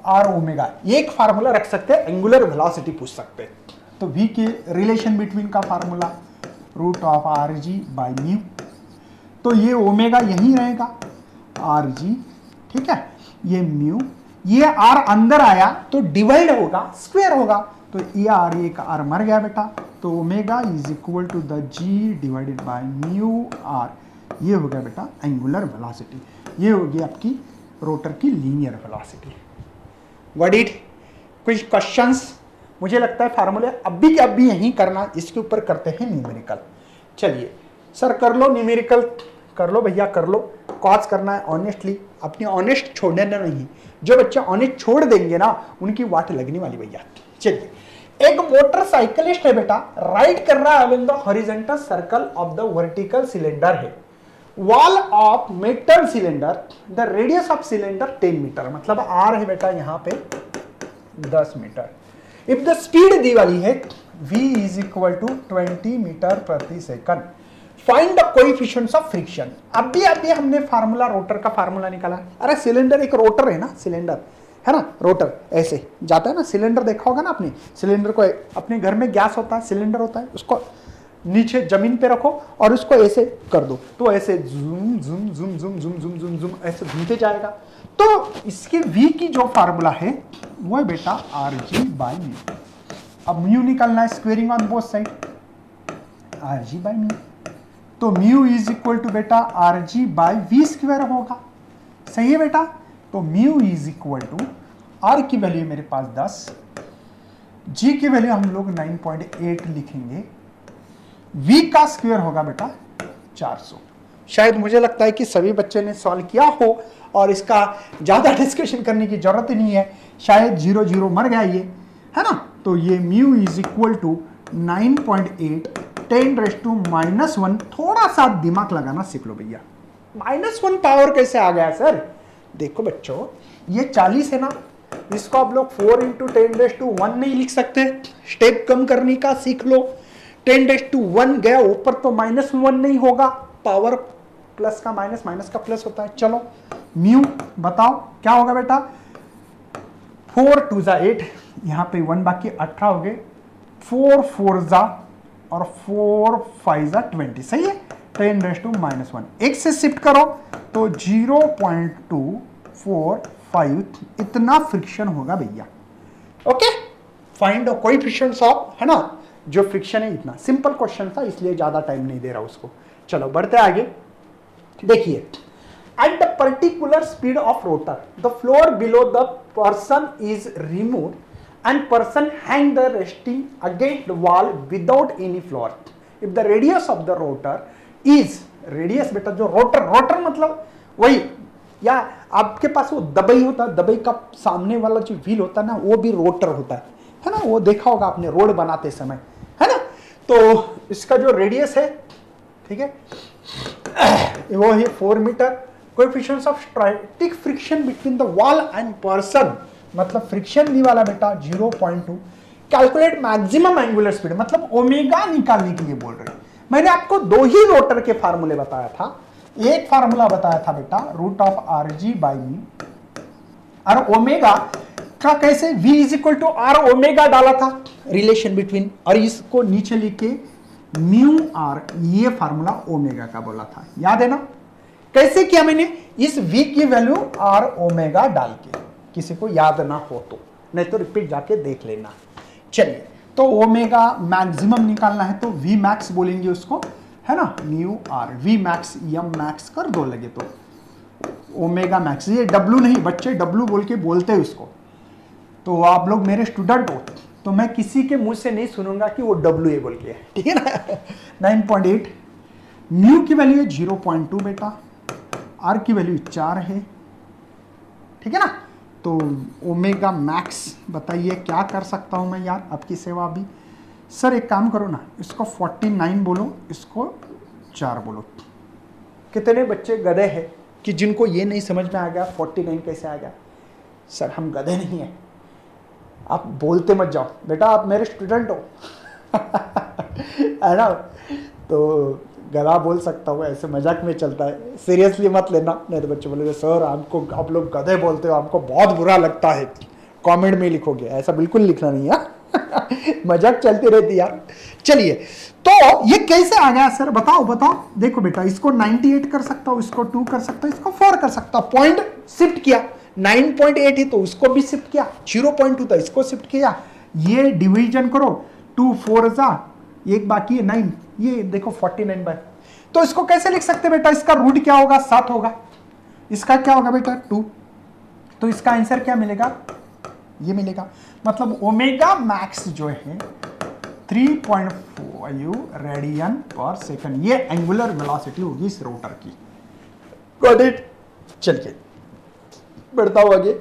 r⍵, ये एक फार्मूला रख सकते हैं, एंगुलर वेलोसिटी पूछ सकते हैं। तो v के रिलेशन बिटवीन का फार्मूला √RG/μ, तो ये ओमेगा यहीं रहेगा RG। ठीक है, ये म्यू, ये r अंदर आया तो डिवाइड होगा, स्क्वायर होगा, तो ये r एक r मर गया बेटा, तो ओमेगा = G/μr, ये हो गया बेटा एंगुलर वेलोसिटी, ये होगी आपकी रोटर की लीनियर वेलोसिटी। What it? कुछ क्वेश्चंस? मुझे लगता है फार्मूले अभी के अभी यहीं करना, इसके ऊपर करते हैं न्यूमेरिकल। चलिए सर कर लो न्यूमेरिकल, कर लो भैया कर लो, कॉज करना है ऑनेस्टली, अपनी ऑनेस्ट छोड़ना नहीं। जो बच्चे ऑनेस्ट छोड़ देंगे ना उनकी वाट लगने वाली भैया। चलिए, एक मोटरसाइकिलिस्ट है बेटा, राइड कर रहा है along the horizontal circle of the vertical cylinder है, wall of metal cylinder, the radius of cylinder 10 metre, मतलब आर है बेटा यहाँ पे 10 मीटर। इफ द स्पीड दी वाली है v is equal to 20 metre प्रति second, find the coefficients of friction. अभी हमने फार्मूला, रोटर का फार्मूला निकाला। अरे सिलेंडर एक रोटर है ना, सिलेंडर है ना, रोटर ऐसे जाता है ना, सिलेंडर देखा होगा ना आपने, सिलेंडर को अपने घर में गैस होता है, सिलेंडर होता है, उसको नीचे जमीन पे रखो और उसको ऐसे कर दो तो ऐसे zoom zoom zoom zoom zoom zoom zoom zoom ऐसे घूमते जाएगा। तो इसके v की जो फार्मूला है वो है बेटा rg बाई म्यू। अब म्यू निकालना है, squaring on both side, rg by mu, तो म्यू इज इक्वल टू बेटा rg बाई v स्क्वायर होगा। सही है बेटा, तो mu is equal to r की वैल्यू मेरे पास 10, g की वैल्यू हम लोग 9.8 लिखेंगे, v का स्क्वायर होगा बेटा 400। शायद मुझे लगता है कि सभी बच्चे ने सॉल्व किया हो और इसका ज्यादा डिस्कशन करने की जरूरत नहीं है, शायद 0 0 मर गया ये, है ना। तो ये म्यू इज इक्वल टू 9.8 10⁻⁻1। थोड़ा सा दिमाग लगाना सीख लो भैया, -1 पावर कैसे आ गया सर? देखो बच्चों, ये 40 है ना, इसको आप लोग 4 × 10⁻1 नहीं लिख सकते, स्टेप कम करने का सीख लो। 10⁻1 गया ऊपर तो -1 नहीं होगा, पावर प्लस का माइनस, माइनस का प्लस होता है। चलो म्यू बताओ क्या होगा बेटा, 4 2 जा 8, यहाँ पे 1 बाकी 18 हो गए, 4 4 जा और 4 5 जा 20, सही है। 10⁻1 एक से शिफ्ट करो तो 0.245 इतना फ्रिक्शन होगा भैया। Okay, find the coefficients of, है ना, जो फ्रिक्शन है इतना। सिंपल क्वेश्चन था इसलिए ज्यादा टाइम नहीं दे रहा उसको। चलो बढ़ते आगे, देखिए, at the particular speed of rotor the floor below the person is removed and person hang the resting against the wall without any floor if the radius of the rotor is, radius बेटा जो rotor मतलब वही, या आपके पास वो Dubai होता है, Dubai का सामने वाला जो व्हील होता है ना वो भी रोटर होता है ना, वो देखा होगा आपने रोड बनाते समय, है ना। तो इसका जो रेडियस है, ठीक है, वो है 4 मीटर। Coefficients of static friction between the wall and person, मतलब फ्रिक्शन दी वाला बेटा 0.2। कैलकुलेट मैक्सिमम एंगुलर स्पीड, मतलब ओमेगा निकालने के लिए बोल रहे हैं। मैंने आपको 2 ही रोटर के फार्मूले बताया था, एक फार्मूला बताया था बेटा root of rg by mu, और ओमेगा का कैसे v is equal to r omega डाला था रिलेशन बिटवीन, और इसको नीचे लिख के म्यू आर, ये फार्मूला ओमेगा का बोला था, याद है ना। कैसे किया मैंने, इस v की वैल्यू r ओमेगा डाल के, किसी को याद ना हो तो, नहीं तो रिपीट जाके देख लेना। चलिए, तो ओमेगा मैक्सिमम निकालना है तो v मैक्स बोलेंगे उसको, है ना, mu r, v max m max कर दो लगे तो ओमेगा मैक्स, ये w नहीं बच्चे, w बोल के बोलते हैं उसको। तो आप लोग मेरे स्टूडेंट हो तो मैं किसी के मुंह से नहीं सुनूंगा कि वो WA बोल के है, ठीक है ना। 9.8, म्यू की वैल्यू है 0.2 बेटा, आर की वैल्यू 4 है, ठीक है ना। तो ओमेगा मैक्स बताइए क्या कर सकता हूं मैं यार, आपकी सेवा अभी। सर एक काम करो ना, इसको 49 बोलो, इसको 4 बोलो। कितने बच्चे गधे हैं कि जिनको ये नहीं समझ में आ गया 49 कैसे आ गया? सर हम गधे नहीं है, आप बोलते मत जाओ बेटा, आप मेरे स्टूडेंट हो है ना। तो गधा बोल सकता हूँ, ऐसे मजाक में चलता है, सीरियसली मत लेना, नहीं तो बच्चे बोलेंगे सर आपको, आप लोग गधे बोलते हो, आपको बहुत बुरा लगता है, कमेंट में लिखोगे, ऐसा बिल्कुल लिखना नहीं है मजाक चलती रहती यार। चलिए, तो ये कैसे आ गया सर, बताओ बताओ। देखो बेटा, इसको 98 कर सकता हूँ, इसको 2 कर सकता हूँ, इसको 4 कर सकता हूँ, पॉइंट शिफ्ट किया, 9.8 है तो उसको भी शिफ्ट किया, 0.2 था इसको शिफ्ट किया, ये डिवीजन करो, 2 4 जा, एक बाकी है 9, ये देखो 49 बाय। तो इसको कैसे लिख सकते बेटा, इसका रूट क्या होगा, 7 होगा, इसका क्या होगा बेटा 2, तो इसका आंसर क्या मिलेगा, ये मिलेगा। मतलब ओमेगा मैक्स जो है 3.5 रेडियन पर सेकंड, ये एंगुलर वेलोसिटी होगी इस रोटर की। Got it. चलिए बढ़ता हूं आगे।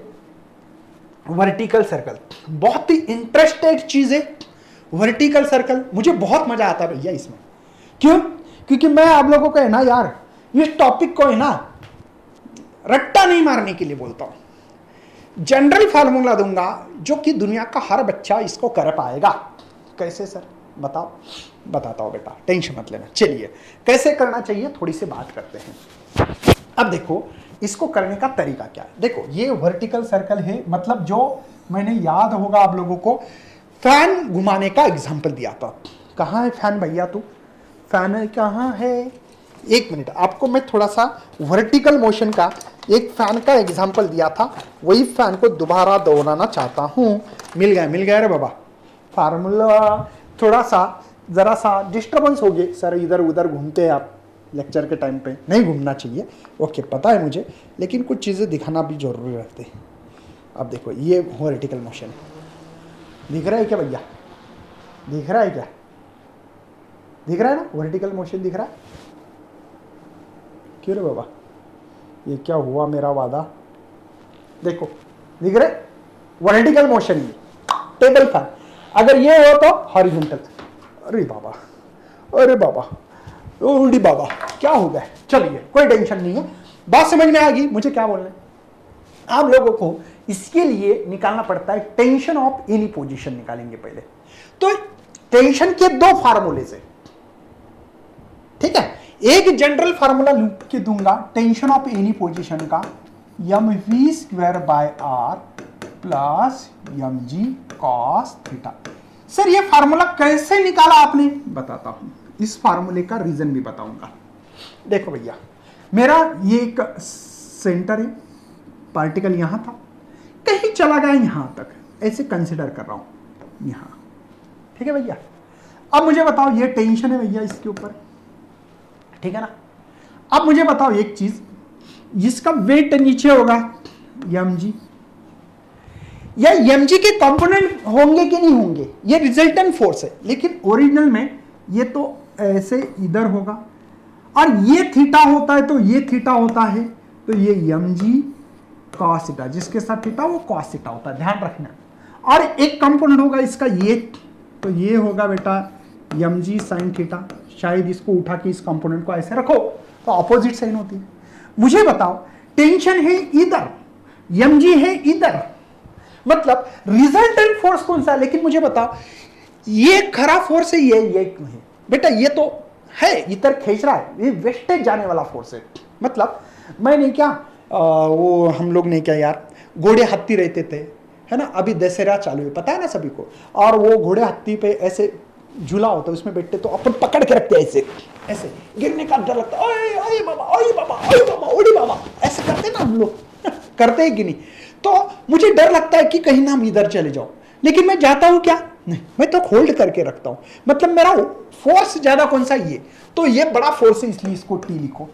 वर्टिकल सर्कल बहुत ही इंटरेस्टेड चीज है। वर्टिकल सर्कल मुझे बहुत मजा आता है भैया इसमें। क्यों? क्योंकि मैं आप लोगों को है ना यार, इस टॉपिक को है ना रट्टा नहीं मारने के लिए बोलता हूं। जनरल फार्मूला दूंगा जो कि दुनिया का हर बच्चा इसको कर पाएगा। कैसे सर बताओ? बताता हूं बेटा, टेंशन मत लेना। चलिए कैसे करना चाहिए थोड़ी सी बात करते हैं। अब देखो इसको करने का तरीका क्या है। देखो ये वर्टिकल सर्कल है, मतलब जो मैंने याद होगा आप लोगों को फैन घुमाने का एग्जांपल दिया था। कहाँ है फैन भैया? तू फैन कहाँ है? एक मिनट, आपको मैं थोड़ा सा वर्टिकल मोशन का एक फैन का एग्जांपल दिया था, वही फैन को दोबारा दोहराना चाहता हूं। मिल गया रे बाबा फार्मूला। थोड़ा सा जरा सा डिस्टर्बेंस हो गए सर, इधर उधर घूमते हैं आप लेक्चर के टाइम पे, नहीं घूमना चाहिए। ओके पता है मुझे, लेकिन कुछ चीज़ें दिखाना भी जरूरी रहते हैं। अब देखो ये वर्टिकल मोशन है, दिख रहा है क्या भैया? दिख रहा है क्या? दिख रहा है ना वर्टिकल मोशन दिख रहा है? क्यों रे बाबा ये क्या हुआ मेरा वादा? देखो दिख रहे वर्टिकल मोशन, ये टेबल फैन। अगर ये हो तो हॉरिजॉन्टल। अरे बाबा, अरे बाबा, ओडी बाबा क्या हो गया? चलिए कोई टेंशन नहीं है, बात समझ में आ गई मुझे क्या बोलना है। आप लोगों को इसके लिए निकालना पड़ता है टेंशन ऑफ एनी पोजीशन निकालेंगे पहले। तो टेंशन के दो फार्मूले से, ठीक है। एक जनरल फार्मूला लिख के दूंगा टेंशन ऑफ एनी पोजीशन का, mv² plus mg cos theta. Sir ये फार्मूला कैसे निकाला आपने? बताता हूं, इस फार्मूले का रीजन भी बताऊंगा। देखो भैया मेरा ये एक सेंटर है, पार्टिकल यहां था, कहीं चला गया यहां तक, ऐसे कंसिडर कर रहा हूं यहां, ठीक है भैया। अब मुझे बताओ ये टेंशन है भैया इसके ऊपर, ठीक है ना। अब मुझे बताओ एक चीज, जिसका वेट नीचे होगा mg, या mg के कंपोनेंट होंगे कि नहीं होंगे, ये रिजल्टेंट फोर्स है, लेकिन ओरिजिनल में ये तो ऐसे इधर होगा, और ये थीटा होता है तो ये थीटा होता है, तो ये mg cos थीटा, जिसके साथ थीटा वो cos थीटा होता है, ध्यान रखना। और एक कंपोनेंट होगा इसका ये, तो ये होगा बेटा mg sin थीटा। शायद इसको उठा के इस कंपोनेंट को ऐसे रखो तो ऑपोजिट साइन होती है। मुझे बताओ टेंशन है इधर, mg है इधर, मतलब रिजल्टेंट फोर्स कौन सा है? लेकिन मुझे बताओ ये खरा फोर्स है, ये नहीं बेटा, ये तो है इधर खींच रहा है, ये वेस्टेज जाने वाला फोर्स है। मतलब मैं नहीं क्या वो हम लोग नहीं क्या यार, घोड़े हाथी रहते थे है ना, अभी दशहरा चालू है पता है ना सभी को, और वो घोड़े हाथी पे ऐसे झूला होता है, उसमें बैठते तो अपन पकड़ के रखते हैं, ऐसे ऐसे गिरने का डर लगता है, ओए बाबा, ओए बाबा, ओए बाबा, ओडी बाबा, ऐसे करते ना हम लोग करते हैं कि नहीं। तो मुझे डर लगता है कि कहीं ना हम इधर चले जाओ, लेकिन मैं जाता हूं क्या? नहीं, मैं तो होल्ड करके रखता हूं। मतलब मेरा फोर्स ज्यादा कौन सा? ये तो ये बड़ा फोर्स है, इसलिए इसको टी लिखो।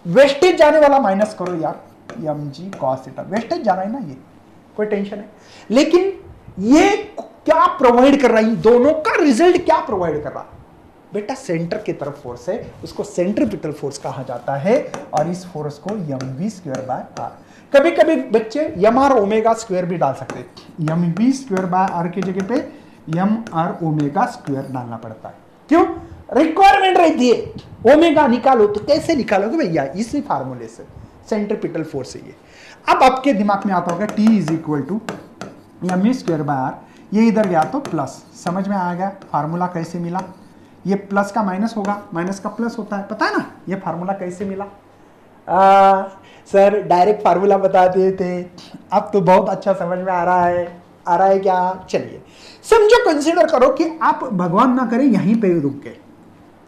वेस्टेज जाने वाला माइनस करो यार, mg cos थीटा, वेस्टेज जाना है ना, ये कोई टेंशन है। लेकिन ये क्या प्रोवाइड कर रहा है? इन दोनों का रिजल्ट क्या प्रोवाइड कर रहा है बेटा? सेंटर की तरफ फोर्स है, उसको सेंट्रीपिटल फोर्स कहा जाता है, और इस फोर्स को mv²/r। कभी कभी बच्चे mr ओमेगा स्क्वायर भी डाल सकते हैं, mv²/r की जगह पे mr ओमेगा स्क्वायर डालना पड़ता है। क्यों? रिक्वायरमेंट रहती है, ओमेगा निकालो तो कैसे निकालोगे भैया? इसी फार्मूले से, सेंट्रीपिटल फोर्स है ये। अब आपके दिमाग में आता होगा t = mv²/r, ये इधर गया तो प्लस, समझ में आ गया फार्मूला कैसे मिला? ये प्लस का माइनस होगा, माइनस का प्लस होता है, पता है ना ये फार्मूला कैसे मिला? सर डायरेक्ट फार्मूला बता दिए थे, अब तो बहुत अच्छा समझ में आ रहा है क्या? चलिए समझो, कंसीडर करो कि आप भगवान ना करे यहीं पे रुक गए,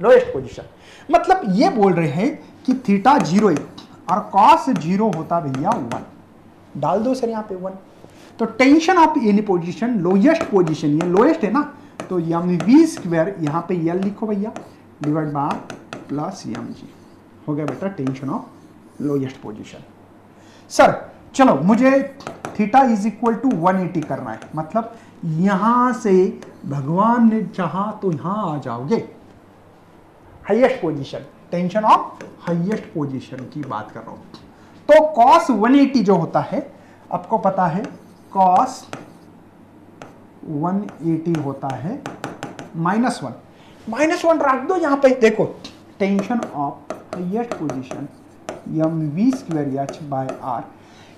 लोएस्ट पोजीशन। मतलब ये बोल रहे हैं कि थीटा 0 है और कॉस 0 होता भैया 1, डाल दो सर यहाँ पे 1। तो tension of any position, lowest position, ये लोएस्ट है ना, तो mv² यहाँ पे L लिखो भैया, डिवाइड बाय प्लस mg, हो गया बेटा tension of lowest position. Sir चलो मुझे थीटा = 180 करना है, मतलब यहां से भगवान ने चाहा तो यहां आ जाओगे, highest position tension of highest position की बात कर रहा हूं। तो cos 180 जो होता है आपको पता है, cos 180 होता है -1। -1 रख दो यहां पे, देखो tension of highest position mv²h/r,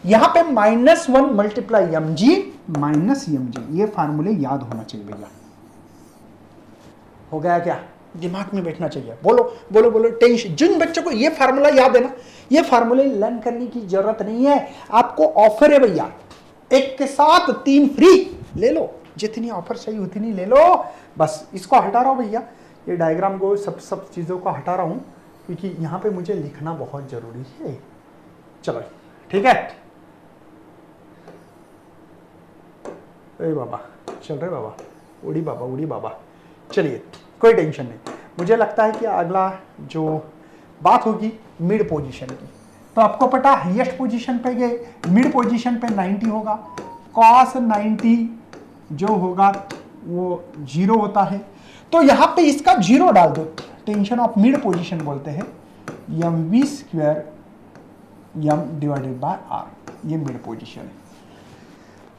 यहां पे -1 मल्टीप्लाई mg माइनस mg, ये फार्मूले याद होना चाहिए भैया। हो गया क्या? दिमाग में बैठना चाहिए। बोलो बोलो बोलो। टेंशन, जिन बच्चों को ये फार्मूला याद है ना, ये फार्मूले लर्न करने की जरूरत नहीं है। आपको ऑफर है भैया, एक के साथ 3 फ्री ले लो, जितनी ऑफर चाहिए उतनी ले लो। बस इसको हटा रहा हूं भैया, ये डायग्राम को, सब चीजों को हटा रहा हूं, क्योंकि यहां पे मुझे लिखना बहुत जरूरी है। चलो ठीक है। ए बाबा चल रहे बाबा, उड़ी बाबा उड़ी बाबा। चलिए कोई टेंशन नहीं। मुझे लगता है कि अगला जो बात होगी मिड पोजीशन की, तो आपको पता हाईएस्ट पोजीशन पे गए, मिड पोजीशन पे 90 होगा, cos 90 जो होगा वो 0 होता है। तो यहां पे इसका 0 डाल दो, टेंशन ऑफ मिड पोजीशन बोलते हैं mv² m/r, ये मिड पोजीशन है।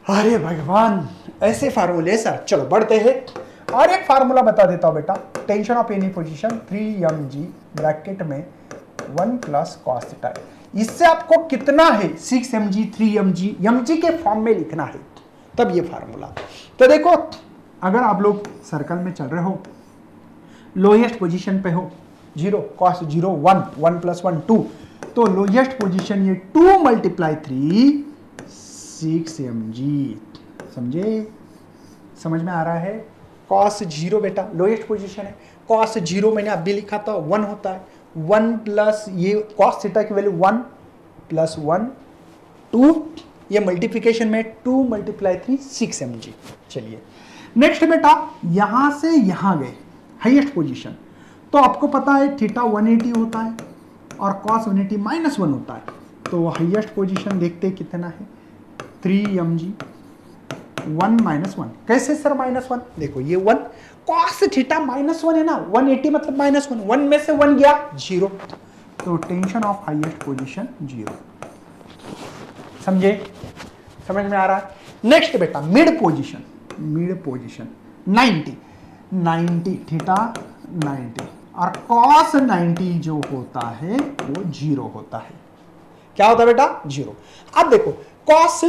अरे भगवान, ऐसे फार्मूले सर। चलो बढ़ते हैं, और एक फार्मूला बता देता हूं बेटा, tension of any position 3mg bracket में 1 + cos थीटा। इससे आपको कितना है 6mg 3mg mg के फॉर्म में लिखना है, तब ये फार्मूला। तो देखो, अगर आप लोग सर्कल में चल रहे हो, लोएस्ट पोजीशन पे हो 0, cos 0 1, 1 + 1 2, तो लोएस्ट पोजीशन ये 2 × 3 6mg। समझे? समझ में आ रहा है? cos 0 बेटा लोएस्ट पोजीशन है, cos 0 मैंने अभी लिखा था 1 होता है, 1 प्लस ये cos थीटा की वैल्यू 1 + 1 2, ये मल्टीप्लिकेशन में 2 × 3 6mg। चलिए नेक्स्ट बेटा, यहां से यहां गए हाईएस्ट पोजीशन, तो आपको पता है थीटा 180 होता है और cos 180 -1 होता है। तो हाईएस्ट पोजीशन देखते कितना है 3mg 1 - 1। कैसे सर -1? देखो ये 1 cos थीटा -1 है ना, 180 मतलब -1, 1 में से 1 गया 0, तो टेंशन ऑफ हाईएस्ट पोजीशन 0। समझे? समझ में आ रहा है? नेक्स्ट बेटा मिड पोजीशन 90 थीटा 90 और cos 90 जो होता है वो 0 होता है। क्या होता है बेटा? 0। अब देखो cos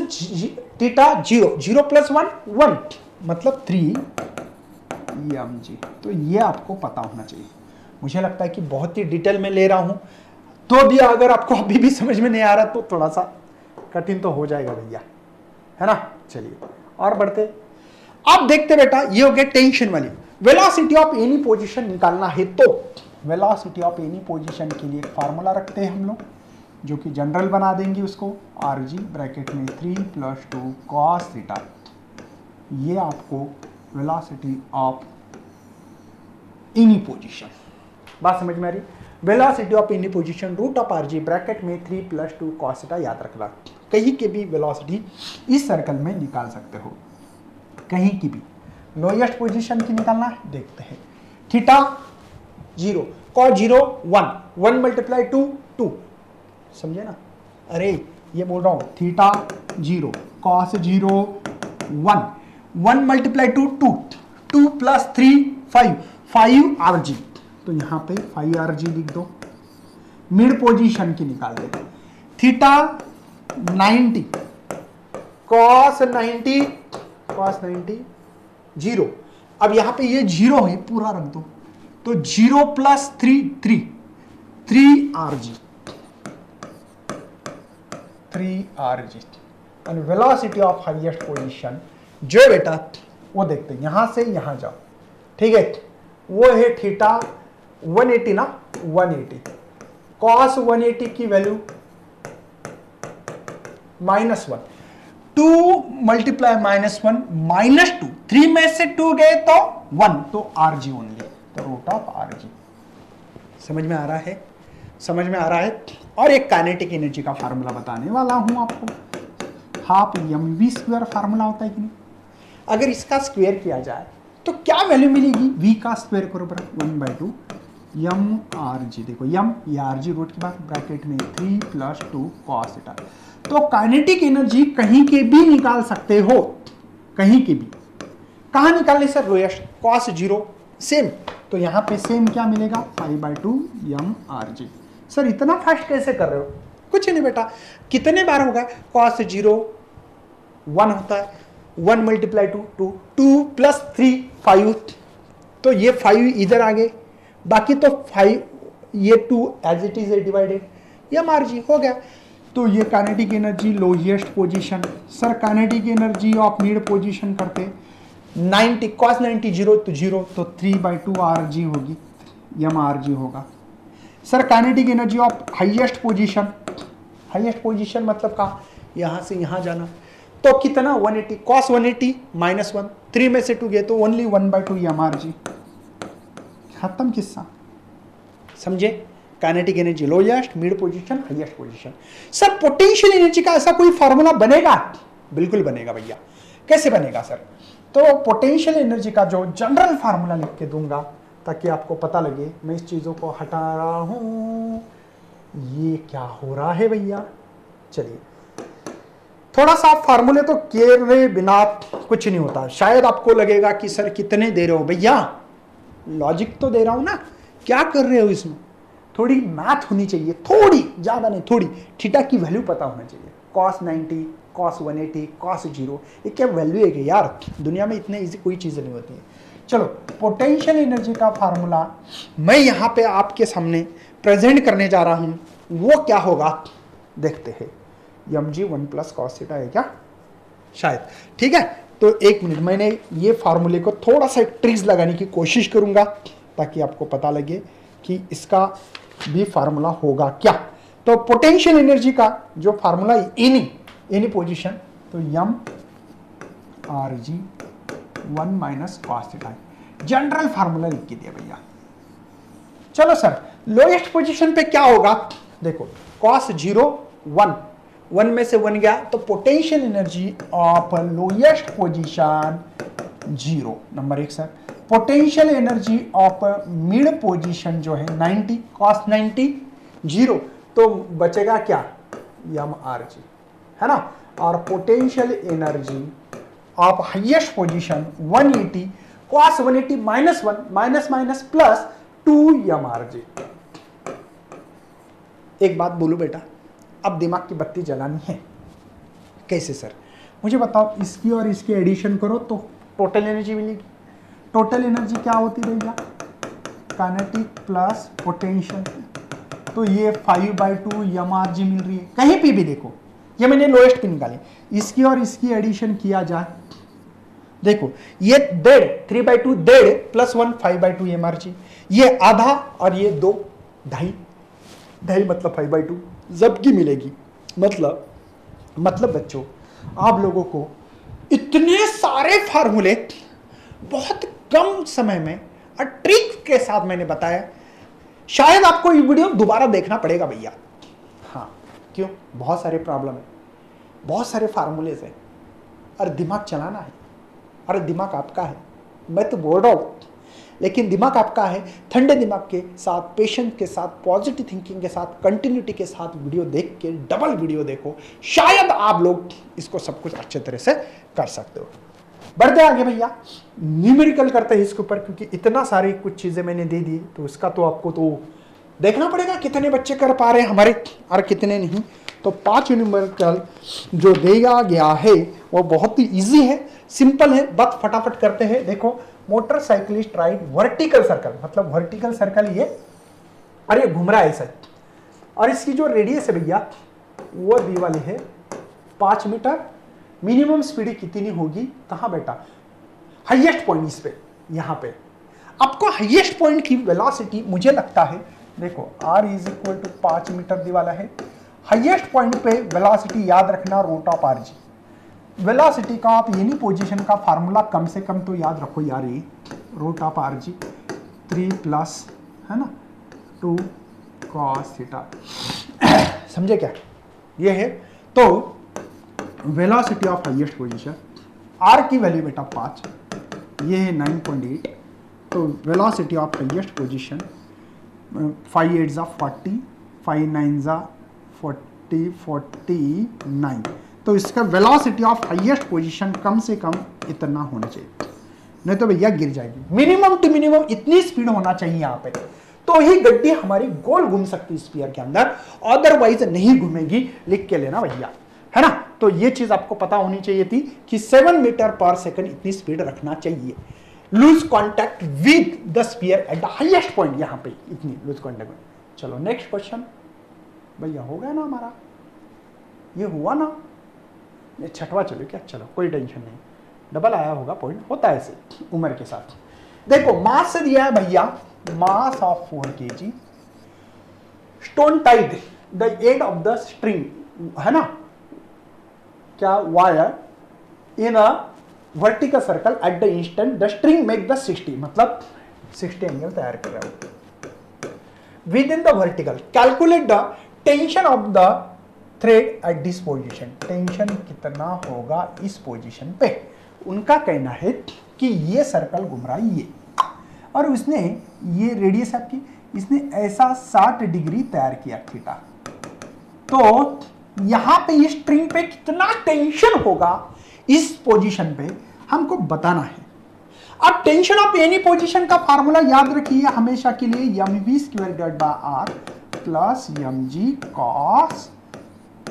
थीटा 0 + 1 1 मतलब 3mg, तो ये आपको पता होना चाहिए। मुझे लगता है कि बहुत ही डिटेल में ले रहा हूं, तो भी अगर आपको अभी भी समझ में नहीं आ रहा तो थोड़ा सा कठिन तो हो जाएगा भैया, है ना। चलिए और बढ़ते, अब देखते बेटा, ये हो गया टेंशन वाली। वेलोसिटी ऑफ एनी पोजीशन निकालना है, तो वेलोसिटी ऑफ एनी पोजीशन के लिए एक फार्मूला रखते हैं हम लोग, जो कि जनरल बना देंगे उसको, rg ब्रैकेट में 3 + 2 cos थीटा। ये आपको वेलोसिटी ऑफ एनी पोजीशन, बात समझ में आ रही? Velocity of any position √rg bracket में 3 + 2 cos थीटा याद रखना। कहीं की भी वेलोसिटी इस सर्कल में निकाल सकते हो, कहीं की भी। लोएस्ट पोजीशन की निकालना है, देखते हैं। थीटा 0, cos 0 1, 1 × 2 2, समझे ना? अरे ये बोल रहा हूं, थीटा 0 cos 0 1, 1 × 2 2, 2 + 3 5 rg, तो यहां पे 5 rg लिख दो। मिड पोजीशन की निकाल दे, थीटा 90 cos 90 0। अब यहां पे ये 0 है, पूरा रख दो, तो 0 + 3 rg, 3 rg। और वेलोसिटी ऑफ हाईएस्ट पोजीशन जो बेटा वो देखते हैं, यहां से यहां जाओ, ठीक है। वो है थीटा 180 ना, 180 cos 180 की वैल्यू -1, 2 × -1 -2, 3 में से 2 गए तो 1, तो rg ओनली, तो √rg। समझ में आ रहा है? समझ में आ रहा है? और एक काइनेटिक एनर्जी का फार्मूला बताने वाला हूं आपको, 12 mv² फार्मूला होता है कि नहीं। अगर इसका स्क्वायर किया जाए तो क्या वैल्यू मिलेगी? v का स्क्वायर करो बराबर 1/2 यम आर जी, देखो यम ये आर जी रूट के बाद ब्रैकेट में 3 + 2 cos थीटा। तो काइनेटिक एनर्जी कहीं के भी निकाल सकते हो, कहीं के भी। कहाँ निकालने सर? लोएस्ट cos 0 सेम, तो यहाँ पे सेम क्या मिलेगा 5/2 यम आर जी। सर इतना फास्ट कैसे कर रहे हो? कुछ नहीं बेटा, कितने बार होगा cos 0 1 होता है, 1 × 2 2 + 3 5, तो ये 5 इधर आ गए, बाकी तो 5 ये 2 एज इट इज डिवाइडेड, ये मार्जी हो गया। तो ये kinetic energy lowest position. Sir kinetic energy of mid position करते 90 cos 90 0 तो 0, तो 3/2 आर जी होगी, यम आर जी होगा। Sir kinetic energy of highest position, highest position मतलब कहाँ? यहाँ से यहाँ जाना, तो कितना 180 cos 180 -1, 3 में से 2 गए तो ओनली 1/2 यम आर जी, खत्म किस्सा। समझे? Kinetic energy lowest, mid position, highest position. Sir potential energy का ऐसा कोई फॉर्मूला बनेगा? बिल्कुल बनेगा भैया। कैसे बनेगा सर? तो पोटेंशियल एनर्जी का जो जनरल फार्मूला लिख के दूंगा ताकि आपको पता लगे। मैं इस चीजों को हटा रहा हूं, ये क्या हो रहा है भैया? चलिए थोड़ा सा फार्मूले तो किए बिना कुछ नहीं होता। शायद आपको लगेगा कि सर कितने दे रहे हो भैया, लॉजिक तो दे रहा हूं ना, क्या कर रहे हो इसमें? थोड़ी मैथ होनी चाहिए, थोड़ी, ज्यादा नहीं, थोड़ी। थीटा की वैल्यू पता होना चाहिए। cos 90 cos 180 cos 0, ये क्या वैल्यू है कि यार? दुनिया में इतने इजी कोई चीज़ नहीं होती है। चलो पोटेंशियल एनर्जी का फार्मूला मैं यहाँ पे आपके सामने प्रेजेंट करने जा रहा हूँ, वो क्या होगा देखते हैं। mg 1 + cos थीटा है क्या? शायद। ठीक है, तो एक मिनट, मैंने ये फार्मूले को थोड़ा सा ट्रिक्स लगाने की कोशिश करूंगा ताकि आपको पता लगे कि इसका भी फार्मूला होगा क्या। तो पोटेंशियल एनर्जी का जो फार्मूला एनी पोजीशन, तो M R G 1 - cos theta, general formula लिख के दिया भैया। चलो सर लोएस्ट पोजीशन पे क्या होगा? देखो cos 0 1 में से 1 गया, तो potential energy of lowest position 0 number 1 sir. Potential energy of mid position जो है 90 cos 90 0, तो बचेगा क्या? यम आर जी, है ना। और potential energy of highest position 180 cos 180 -1 plus 2 M R G. एक बात बोलूं बेटा, अब दिमाग की बत्ती जलानी है। कैसे सर? मुझे बताओ, इसकी और इसकी एडिशन करो तो टोटल एनर्जी मिलेगी। टोटल एनर्जी क्या होती है भैया? काइनेटिक प्लस पोटेंशियल, तो ये 5/2 यम आर जी मिल रही है। कहीं पे भी देखो, ये मैंने लोएस्ट पे निकाली, इसकी और इसकी एडिशन किया जाए, देखो ये 1.5 3/2 1.5 + 1 5/2 यम आर जी, ये आधा और ये 2 ढाई मतलब 5/2 जबकि मिलेगी। मतलब बच्चों, आप लोगों को इतने सारे फार्मूले बहुत कम समय में और ट्रिक के साथ मैंने बताया, शायद आपको ये वीडियो दोबारा देखना पड़ेगा भैया। हाँ, क्यों? बहुत सारे प्रॉब्लम है, बहुत सारे फार्मूलेज हैं, और दिमाग चलाना है। अरे दिमाग आपका है, मैं तो बोल रहा हूँ, लेकिन दिमाग आपका है। ठंडे दिमाग के साथ, पेशेंस के साथ, पॉजिटिव थिंकिंग के साथ, कंटिन्यूटी के साथ वीडियो देख के डबल वीडियो देखो, शायद आप लोग इसको सब कुछ अच्छे तरह से कर सकते हो। बढ़ते आगे भैया, न्यूमेरिकल करते हैं इसके ऊपर, क्योंकि इतना सारी कुछ चीजें मैंने दे दी, तो इसका तो आपको तो देखना पड़ेगा कितने बच्चे कर पा रहे हैं हमारे और कितने नहीं। तो 5 न्यूमेरिकल जो दिया गया है वो बहुत ही इजी है, सिंपल है, बस फटाफट करते हैं। देखो, मोटरसाइकिलिस्ट राइड वर्टिकल सर्कल, मतलब वर्टिकल सर्कल ये, अरे घूम रहा है ऐसा, और इसकी जो रेडियस है भैया वो दी वाली है 5 मीटर। मिनिमम स्पीड कितनी होगी? कहाँ बेटा? हाईएस्ट पॉइंट इस पे, यहाँ पे आपको हाईएस्ट पॉइंट की वेलोसिटी मुझे लगता है, देखो r = 5 मीटर दी वाला है। हाईएस्ट पॉइंट पे वेलोसिटी याद रखना, root of r g. Velocity का आप एनी पोजीशन का फार्मूला कम से कम तो याद रखो यार, ये root of r g 3 plus, है ना, 2 cos थीटा। समझे क्या? ये है तो velocity of highest position, r की वैल्यू बेटा 5, ये है 9.8, तो वेलोसिटी ऑफ हाईएस्ट पोजीशन 5 8 ज़ा 40, 5 9 ज़ा 40, 49। तो इसका वेलोसिटी ऑफ हाईएस्ट पोजीशन कम से कम इतना होना चाहिए, नहीं तो भैया गिर जाएगी। मिनिमम टू मिनिमम इतनी स्पीड होना चाहिए यहाँ पे, तो ही गड्डी हमारी गोल घूम सकती है स्फीयर के अंदर, अदरवाइज नहीं घूमेगी। लिख के लेना भैया, है ना। तो ये चीज आपको पता होनी चाहिए थी कि 7 मीटर पर सेकंड इतनी स्पीड रखना चाहिए। Loose contact with the sphere at the highest point, यहां पे इतनी लूज कॉन्टैक्ट। चलो नेक्स्ट क्वेश्चन भैया, हो गया ना हमारा, ये हुआ ना, ये छठवा। चलो क्या, चलो कोई टेंशन नहीं, डबल आया होगा पॉइंट, होता है ऐसे उम्र के साथ। देखो मास से दिया है भैया, mass of 4 kg, stone tied the end of the string, है ना, क्या wire in a vertical circle at the instant the string make the 60, मतलब 60 एंगल तैयार कर रहा है with in the vertical. Calculate the tension of the thread at this position, tension कितना होगा इस पोजीशन पे। उनका कहना है कि ये सर्कल घूम रहा है ये, और उसने ये रेडियस आपकी, इसने ऐसा 60 डिग्री तैयार किया थीटा, तो यहां पे इस स्ट्रिंग पे कितना टेंशन होगा इस पोजीशन पे हमको बताना है। अब टेंशन ऑफ एनी पोजीशन का फार्मूला याद रखिए हमेशा के लिए, mv²/r प्लस mg cos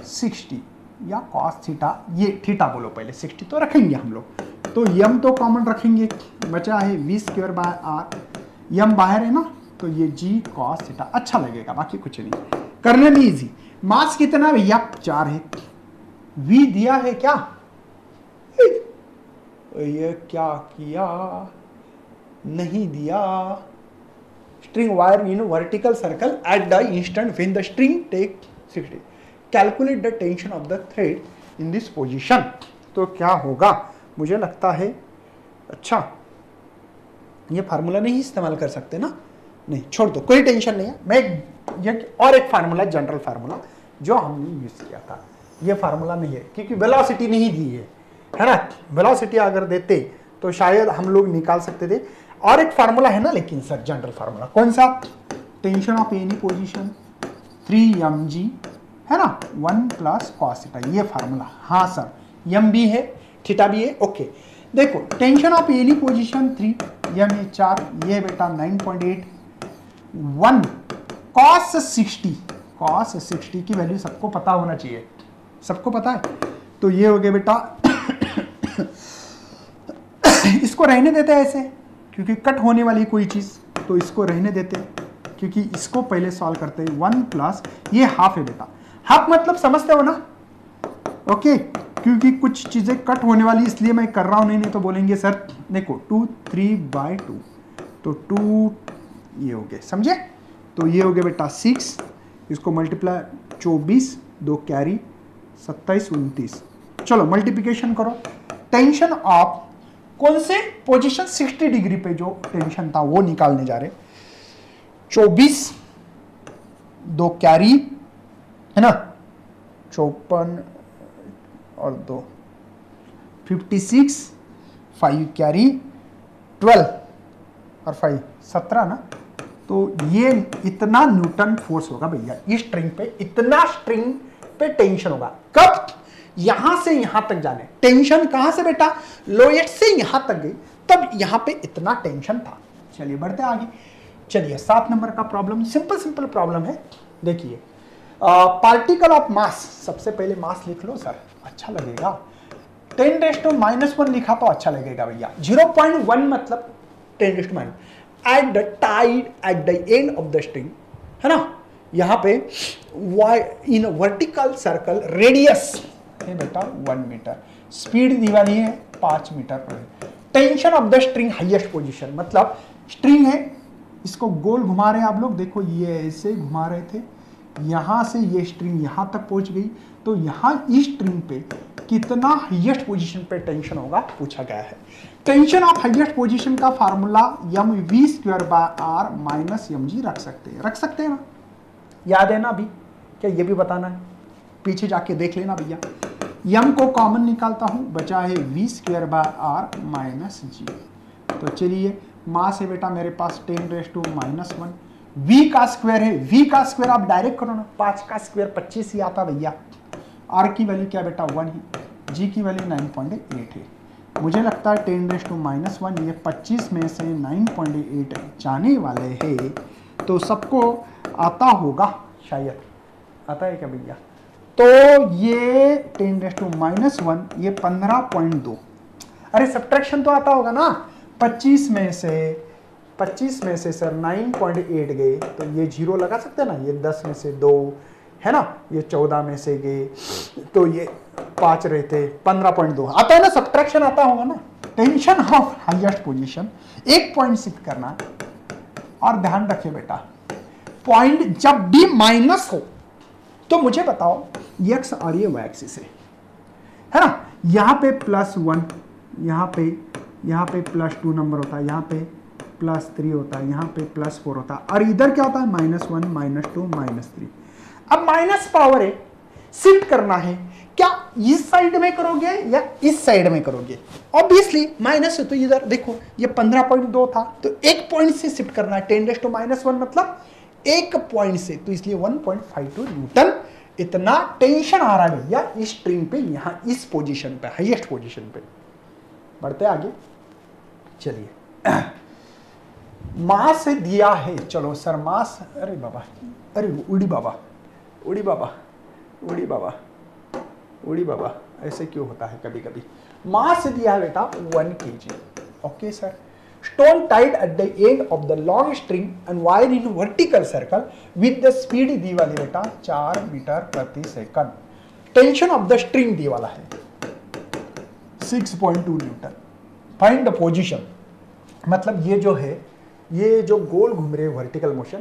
60 या cos थीटा, ये थीटा बोलो पहले, 60 तो रखेंगे हम लोग, तो m तो कॉमन रखेंगे, बचा है v²/r, m बाहर है ना, तो ये g cos थीटा अच्छा लगेगा, बाकी कुछ नहीं, करने में इजी। मास कितना भैया 4 है, v दिया है क्या, ये क्या किया, नहीं दिया। String wire in vertical circle at the instant when the string take 60, calculate the tension of the thread in this position. तो क्या होगा, मुझे लगता है, अच्छा ये फार्मूला नहीं इस्तेमाल कर सकते ना, नहीं छोड़ दो, कोई टेंशन नहीं है। मैं ये और एक फार्मूला, जनरल फार्मूला जो हमने यूज किया था, ये फार्मूला नहीं है क्योंकि वेलोसिटी नहीं दी है ना। वेलोसिटी अगर देते तो शायद हम लोग निकाल सकते थे। और एक फार्मूला है ना, लेकिन सर जनरल फार्मूला कौन सा, tension of any position 3mg, है ना, 1 प्लस cos थीटा, ये फार्मूला। हाँ सर, m भी है, थीटा भी है, ओके। देखो tension of any position 3, m है 4, ये बेटा 9.8, 1 cos 60 की वैल्यू सबको पता होना चाहिए, सबको पता है, तो ये हो गया बेटा इसको रहने देते हैं ऐसे, क्योंकि कट होने वाली कोई चीज, तो इसको रहने देते हैं, क्योंकि इसको पहले सॉल्व करते हैं। 1 प्लस ये हाफ है बेटा, हाफ मतलब समझते हो ना, ओके, क्योंकि कुछ चीजें कट होने वाली इसलिए मैं कर रहा हूं, नहीं तो बोलेंगे सर देखो 2 3/2, तो 2 ये हो गए, समझे। तो ये हो गया बेटा 6, इसको मल्टीप्लाई 24, 2 कैरी 27 29, चलो मल्टीप्लिकेशन करो। टेंशन ऑफ कौन से पोजीशन 60 डिग्री पे जो टेंशन था वो निकालने जा रहे, 24 2 कैरी, है ना, 54 और 2 56, 5 कैरी 12 और 5 17 ना, तो ये इतना न्यूटन फोर्स होगा भैया इस स्ट्रिंग पे, इतना स्ट्रिंग पे टेंशन होगा। कब, यहां से यहां तक जाने, टेंशन कहां से बेटा, लोएस्ट से यहां तक गई, तब यहां पे इतना टेंशन था। चलिए बढ़ते आगे, चलिए 7 नंबर का प्रॉब्लम, सिंपल प्रॉब्लम है। देखिए पार्टिकल ऑफ मास, सबसे पहले मास लिख लो सर, अच्छा लगेगा। 10⁻⁻1 लिखा तो अच्छा लगेगा भैया, 0.1 मतलब 10⁻⁻, at the Tide at the end of the string, है ना, यहां पे इन वर्टिकल सर्कल रेडियस है बेटा 1 मीटर, स्पीड दीवानी है 5 मीटर पर। Tension of the string highest position, मतलब स्ट्रिंग है, इसको गोल घुमा रहे हैं आप लोग, देखो ये ऐसे घुमा रहे थे, यहां से ये स्ट्रिंग यहां तक पहुंच गई, तो यहां इस स्ट्रिंग पे कितना हाईएस्ट पोजीशन पे टेंशन होगा पूछा गया है। टेंशन ऑफ हाईएस्ट पोजीशन का फार्मूला mv²/r माइनस mg रख सकते हैं ना, याद है ना अभी, क्या ये भी बताना है, पीछे जाके देख लेना भैया। m को कॉमन निकालता हूं, बचा है v²/r माइनस g। तो चलिए मास है बेटा मेरे पास 10⁻⁻1, v का स्क्वायर है, v का स्क्वायर आप डायरेक्ट करो ना, 5 का स्क्वायर 25 ही आता भैया। r की वैल्यू क्या बेटा 1 ही, g की वैल्यू 9.8 है। मुझे लगता है 10⁻⁻1 ये 25 में से 9.8 जाने वाले हैं, तो सबको आता होगा शायद, आता है क्या भैया? तो ये 10⁻⁻1 ये 15.2, अरे सब्ट्रैक्शन तो आता होगा ना, 25 में से सर 9.8 गए तो ये 0 लगा सकते हैं ना, ये 10 में से 2 है ना, ये 14 में से गए तो ये 5 रहते, 15.2 आता है ना, सब्ट्रैक्शन आता होगा ना। टेंशन ऑफ हाईएस्ट पोजीशन, एक पॉइंट शिफ्ट करना, और ध्यान रखिए बेटा पॉइंट जब भी माइनस हो तो मुझे बताओ एक्स और ये वाई एक्सिस है ना, यहाँ पे +1, यहाँ पे +2 नंबर होता है, यहाँ पे +3 होता है, यहाँ पे +4 होता है, और इधर क्या होता है -1 -2 -3। अब माइनस पावर है, शिफ्ट करना है, क्या इस साइड में करोगे या इस साइड में करोगे? ऑब्वियसली माइनस है तो इधर देखो ये 15.2 था, तो एक पॉइंट से शिफ्ट करना है, 10⁻⁻1 मतलब एक पॉइंट से, तो इसलिए 1.52 न्यूटन इतना टेंशन आ रहा है भैया इस स्ट्रिंग पे, यहां इस पोजीशन पे, हाईएस्ट पोजीशन पे। बढ़ते आगे, चलिए मास दिया है, चलो सर मास, अरे बाबा, अरे उड़ी बाबा ऐसे क्यों होता है कभी कभी। मास दिया है बेटा 1 kg। Okay sir, stone tied at the end of the long string and wire in vertical circle with the speed दी वाली बेटा 4 मीटर प्रति second. Tension of the string दी वाला है 6.2 न्यूटन। फाइंड द पोजीशन, मतलब ये जो है, ये जो गोल घूम रहे वर्टिकल मोशन,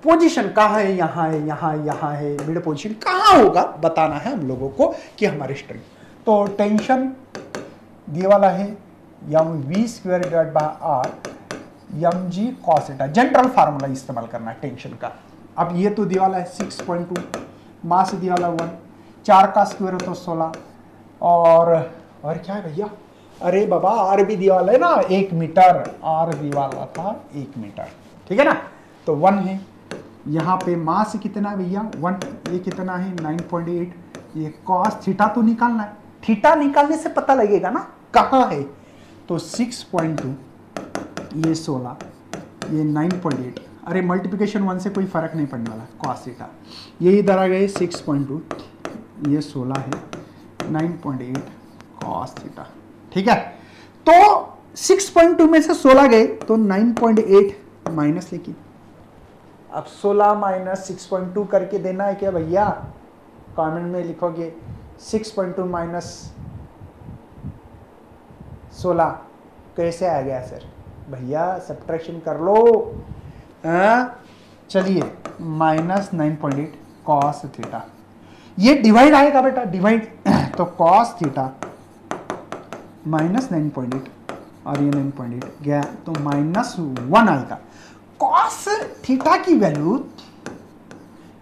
पोजीशन कहाँ है, यहाँ है, यहाँ है, मिड पोजीशन कहाँ होगा बताना है हम लोगों को कि हमारे स्ट्रिंग। तो टेंशन दिए वाला है mv²/r mg cos theta, general formula इस्तेमाल करना है टेंशन का। अब ये तो दिया वाला है 6.2, मास दिया वाला 1, 4 का स्क्वायर तो 16, और क्या है भैया, अरे बाबा आर भी दिया वाला है ना 1 मीटर, आर दिया वाला था 1 मीटर, ठीक है ना, तो 1 है। यहाँ पे मास कितना है भैया 1, ये कितना है 9.8, ये कॉस थीटा तो निकालना है, थीटा निकालने से पता लगेगा ना कहाँ है, तो 6.2 ये 16 ये 9.8, अरे मल्टीप्लिकेशन 1 से कोई फर्क नहीं पड़ने वाला, कॉस थीटा ये इधर आ गए 6.2 ये 16 है 9.8 कॉस थीटा, ठीक है। तो 6.2 में से 16 गए तो 9.8 माइनस, लेकिन अब 16 माइनस 6.2 करके देना है क्या भैया, कमेंट में लिखोगे 6.2 माइनस 16 कैसे आ गया सर, भैया सब्ट्रैक्शन कर लो। चलिए -9.8 कॉस थीटा, ये डिवाइड आएगा बेटा, डिवाइड तो कॉस थीटा -9.8 और ये 9.8 गया तो -1 आएगा। कॉस थीटा की वैल्यू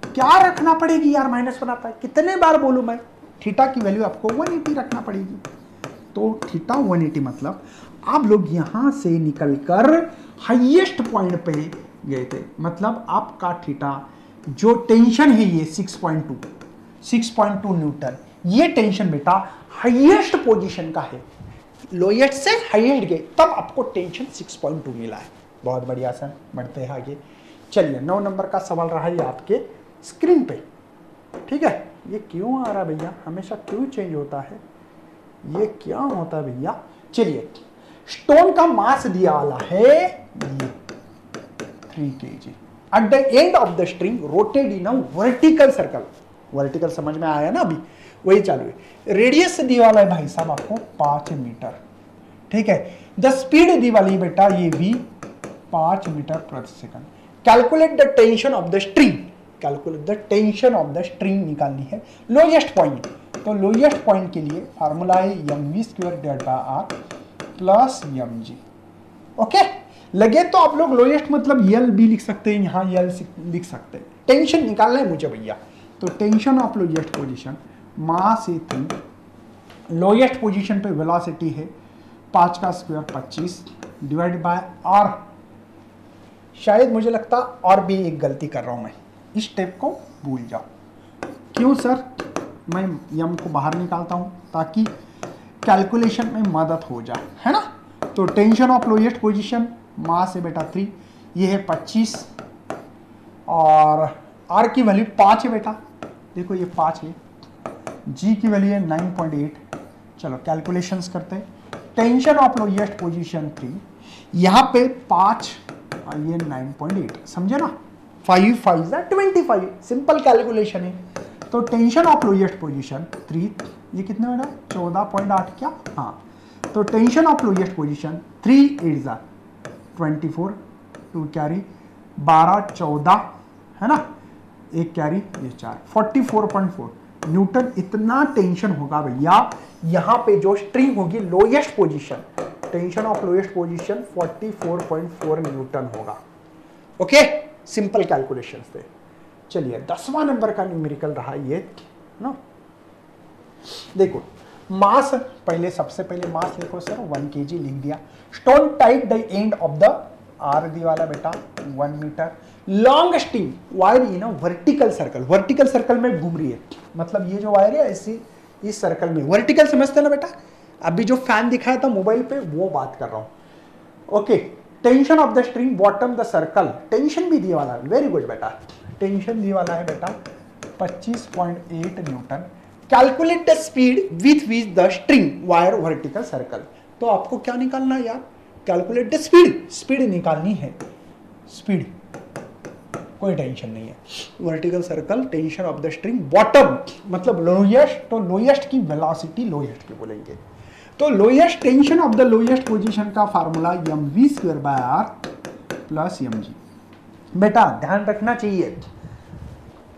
क्या रखना पड़ेगी यार, -1 आता है, कितने बार बोलूं मैं, थीटा की वैल्यू आपको 180 रखना पड़ेगी। तो थीटा 180 मतलब आप लोग यहां से निकलकर हाईएस्ट पॉइंट पे गए थे, मतलब आपका थीटा जो टेंशन है ये 6.2 न्यूटन, ये टेंशन बेटा हाईएस्ट पोजीशन का है, लोएस्ट से हाईएस्ट गए तब आपको टेंशन 6.2 मिला है। बहुत बढ़िया सर, बढ़ते हैं आगे। चलिए 9 नंबर का सवाल रहा है आपके स्क्रीन पे, ठीक है। ये क्यों आ रहा भैया, हमेशा क्यों चेंज होता है, ये क्या होता है भैया। चलिए स्टोन का मास दिया वाला है 3 kg at the end of the string rotated in a vertical circle, vertical समझ में आया ना, अभी वही चालू है। रेडियस दी वाला है भाई साहब आपको 5 मीटर, ठीक है। द स्पीड दी वाली बेटा ये भी 5 मीटर प्रति second. Calculate the tension of the string, calculate the tension of the string निकालनी है, लोएस्ट पॉइंट। तो लोएस्ट पॉइंट के लिए फार्मूला है mv²/r प्लस mg। ओके, लगे तो आप लोग लोएस्ट मतलब यल भी लिख सकते हैं, यहाँ यल लिख सकते हैं। टेंशन निकालना है मुझे भैया, तो टेंशन ऑफ लोएस्ट पोजीशन मास है 3, लोएस्ट पोजीशन पे वेलोसिटी है 5 का स्क्वायर 25 डिवाइड बाय r शायद मुझे लगता और भी एक गलती कर रहा हूं मैं, इस स्टेप को भूल जाओ। क्यों सर? मैं यम को बाहर निकालता हूं ताकि कैलकुलेशन में मदद हो जाए, है ना। तो टेंशन ऑफ लोएस्ट पोजीशन मास है बेटा 3, ये है 25 और आर की वैल्यू 5 है बेटा, देखो ये 5 है, जी की वैल्यू है 9.8। चलो कैलकुलेशंस करते हैं। टेंशन ऑफ लोएस्ट पोजीशन 3, यहाँ पे 5 और ये 9.8, समझे ना। 5 5 25, सिंपल कैलकुलेशन है। तो टेंशन ऑफ लोएस्ट पोजीशन 3, ये कितने बेटा 14.8 क्या, हाँ। तो tension of lowest position 3 8 24, 2 carry 12 14, है ना, एक कैरी ये 4, 44.4 न्यूटन इतना टेंशन होगा भैया। यहां पे जो स्ट्रिंग होगी lowest position, tension of lowest position 44.4 Newton होगा। ओके, सिंपल कैलकुलेशंस थे। चलिए 10वां नंबर का न्यूमेरिकल रहा ये ना। देखो मास, पहले सबसे पहले मास लिखो सर 1 kg लिख दिया। Stone tied the end of the r दी वाला बेटा 1 metre. Long string wire in vertical circle, vertical circle में घूम रही है, मतलब ये जो वायर है ऐसी इस सर्कल में, वर्टिकल समझते ना बेटा। अभी जो फैन दिखाया था मोबाइल पे वो बात कर रहा हूं। Okay, tension of the string bottom the circle, tension भी दिया वाला है, वेरी गुड बेटा, टेंशन दिया वाला है बेटा 25.8 Newton. Calculate the speed with which the string wire vertical circle. तो आपको क्या निकालना है यार, कैलकुलेट द स्पीड, स्पीड निकालनी है, स्पीड कोई टेंशन नहीं है। Vertical circle tension of the string bottom मतलब लोएस्ट, तो लोएस्ट की वेलोसिटी लोएस्ट की बोलेंगे। तो lowest tension of the lowest position का फार्मूला mv²/r प्लस mg। बेटा ध्यान रखना चाहिए,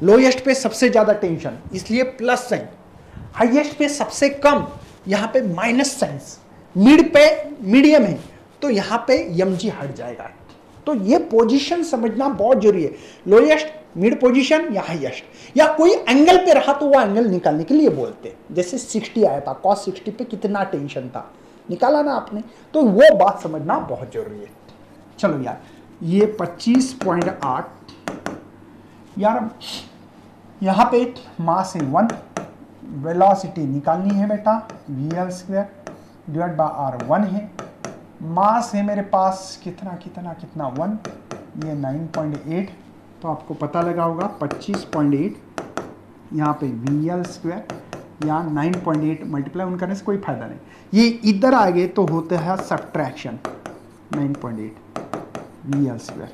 लोएस्ट पे सबसे ज्यादा टेंशन इसलिए प्लस साइन, हाईएस्ट पे सबसे कम यहां पे माइनस साइन, मिड पे मीडियम है तो यहां पे mg हट जाएगा। तो ये पोजीशन समझना बहुत जरूरी है, लोएस्ट, मिड पोजीशन या हाईएस्ट, या कोई एंगल पे रहा तो वो एंगल निकालने के लिए बोलते। जैसे 60 आया था, cos 60 पे कितना टेंशन था, निकाला ना आपने, तो वो बात समझना बहुत जरूरी है। चलो यार ये 25.8, यार यहाँ पे मास है 1, वेलोसिटी निकालनी है बेटा VL² डिवाइड बाय R 1 है, मास है मेरे पास कितना कितना कितना 1, ये 9.8, तो आपको पता लगा होगा 25.8 यहाँ पे VL² या 9.8 मल्टीप्लाई उन करने से कोई फायदा नहीं, ये इधर आ गए तो होता है सब्ट्रैक्शन 9.8 VL²।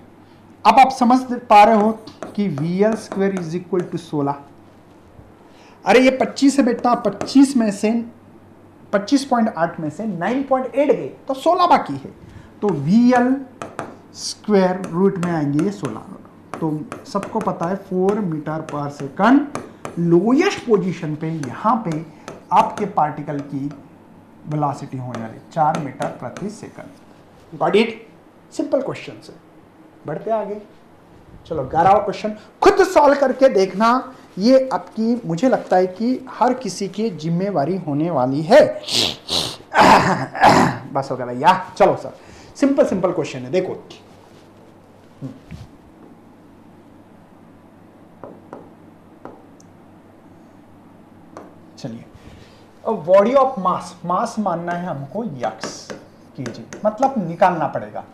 अब आप समझ पा रहे हो कि VL² इज इक्वल टू 16। अरे ये 25 है बेटा, 25 में से 25.8 में से 9.8 गए तो 16 बाकी है, तो VL² रूट में आएंगे ये 16। तो सबको पता है 4 मीटर पर सेकंड लोएस्ट पोजीशन पे यहां पे आपके पार्टिकल की वेलोसिटी होने वाली 4 मीटर प्रति second. Got it? Simple question है, बढ़ते आगे। चलो 11वां क्वेश्चन खुद सॉल्व करके देखना, ये आपकी मुझे लगता है कि हर किसी की जिम्मेवारी होने वाली है। बस हो गया भैया, चलो सर सिंपल सिंपल क्वेश्चन है, देखो चलिए। बॉडी ऑफ मास, मास मानना है हमको यक्स kg, मतलब निकालना पड़ेगा।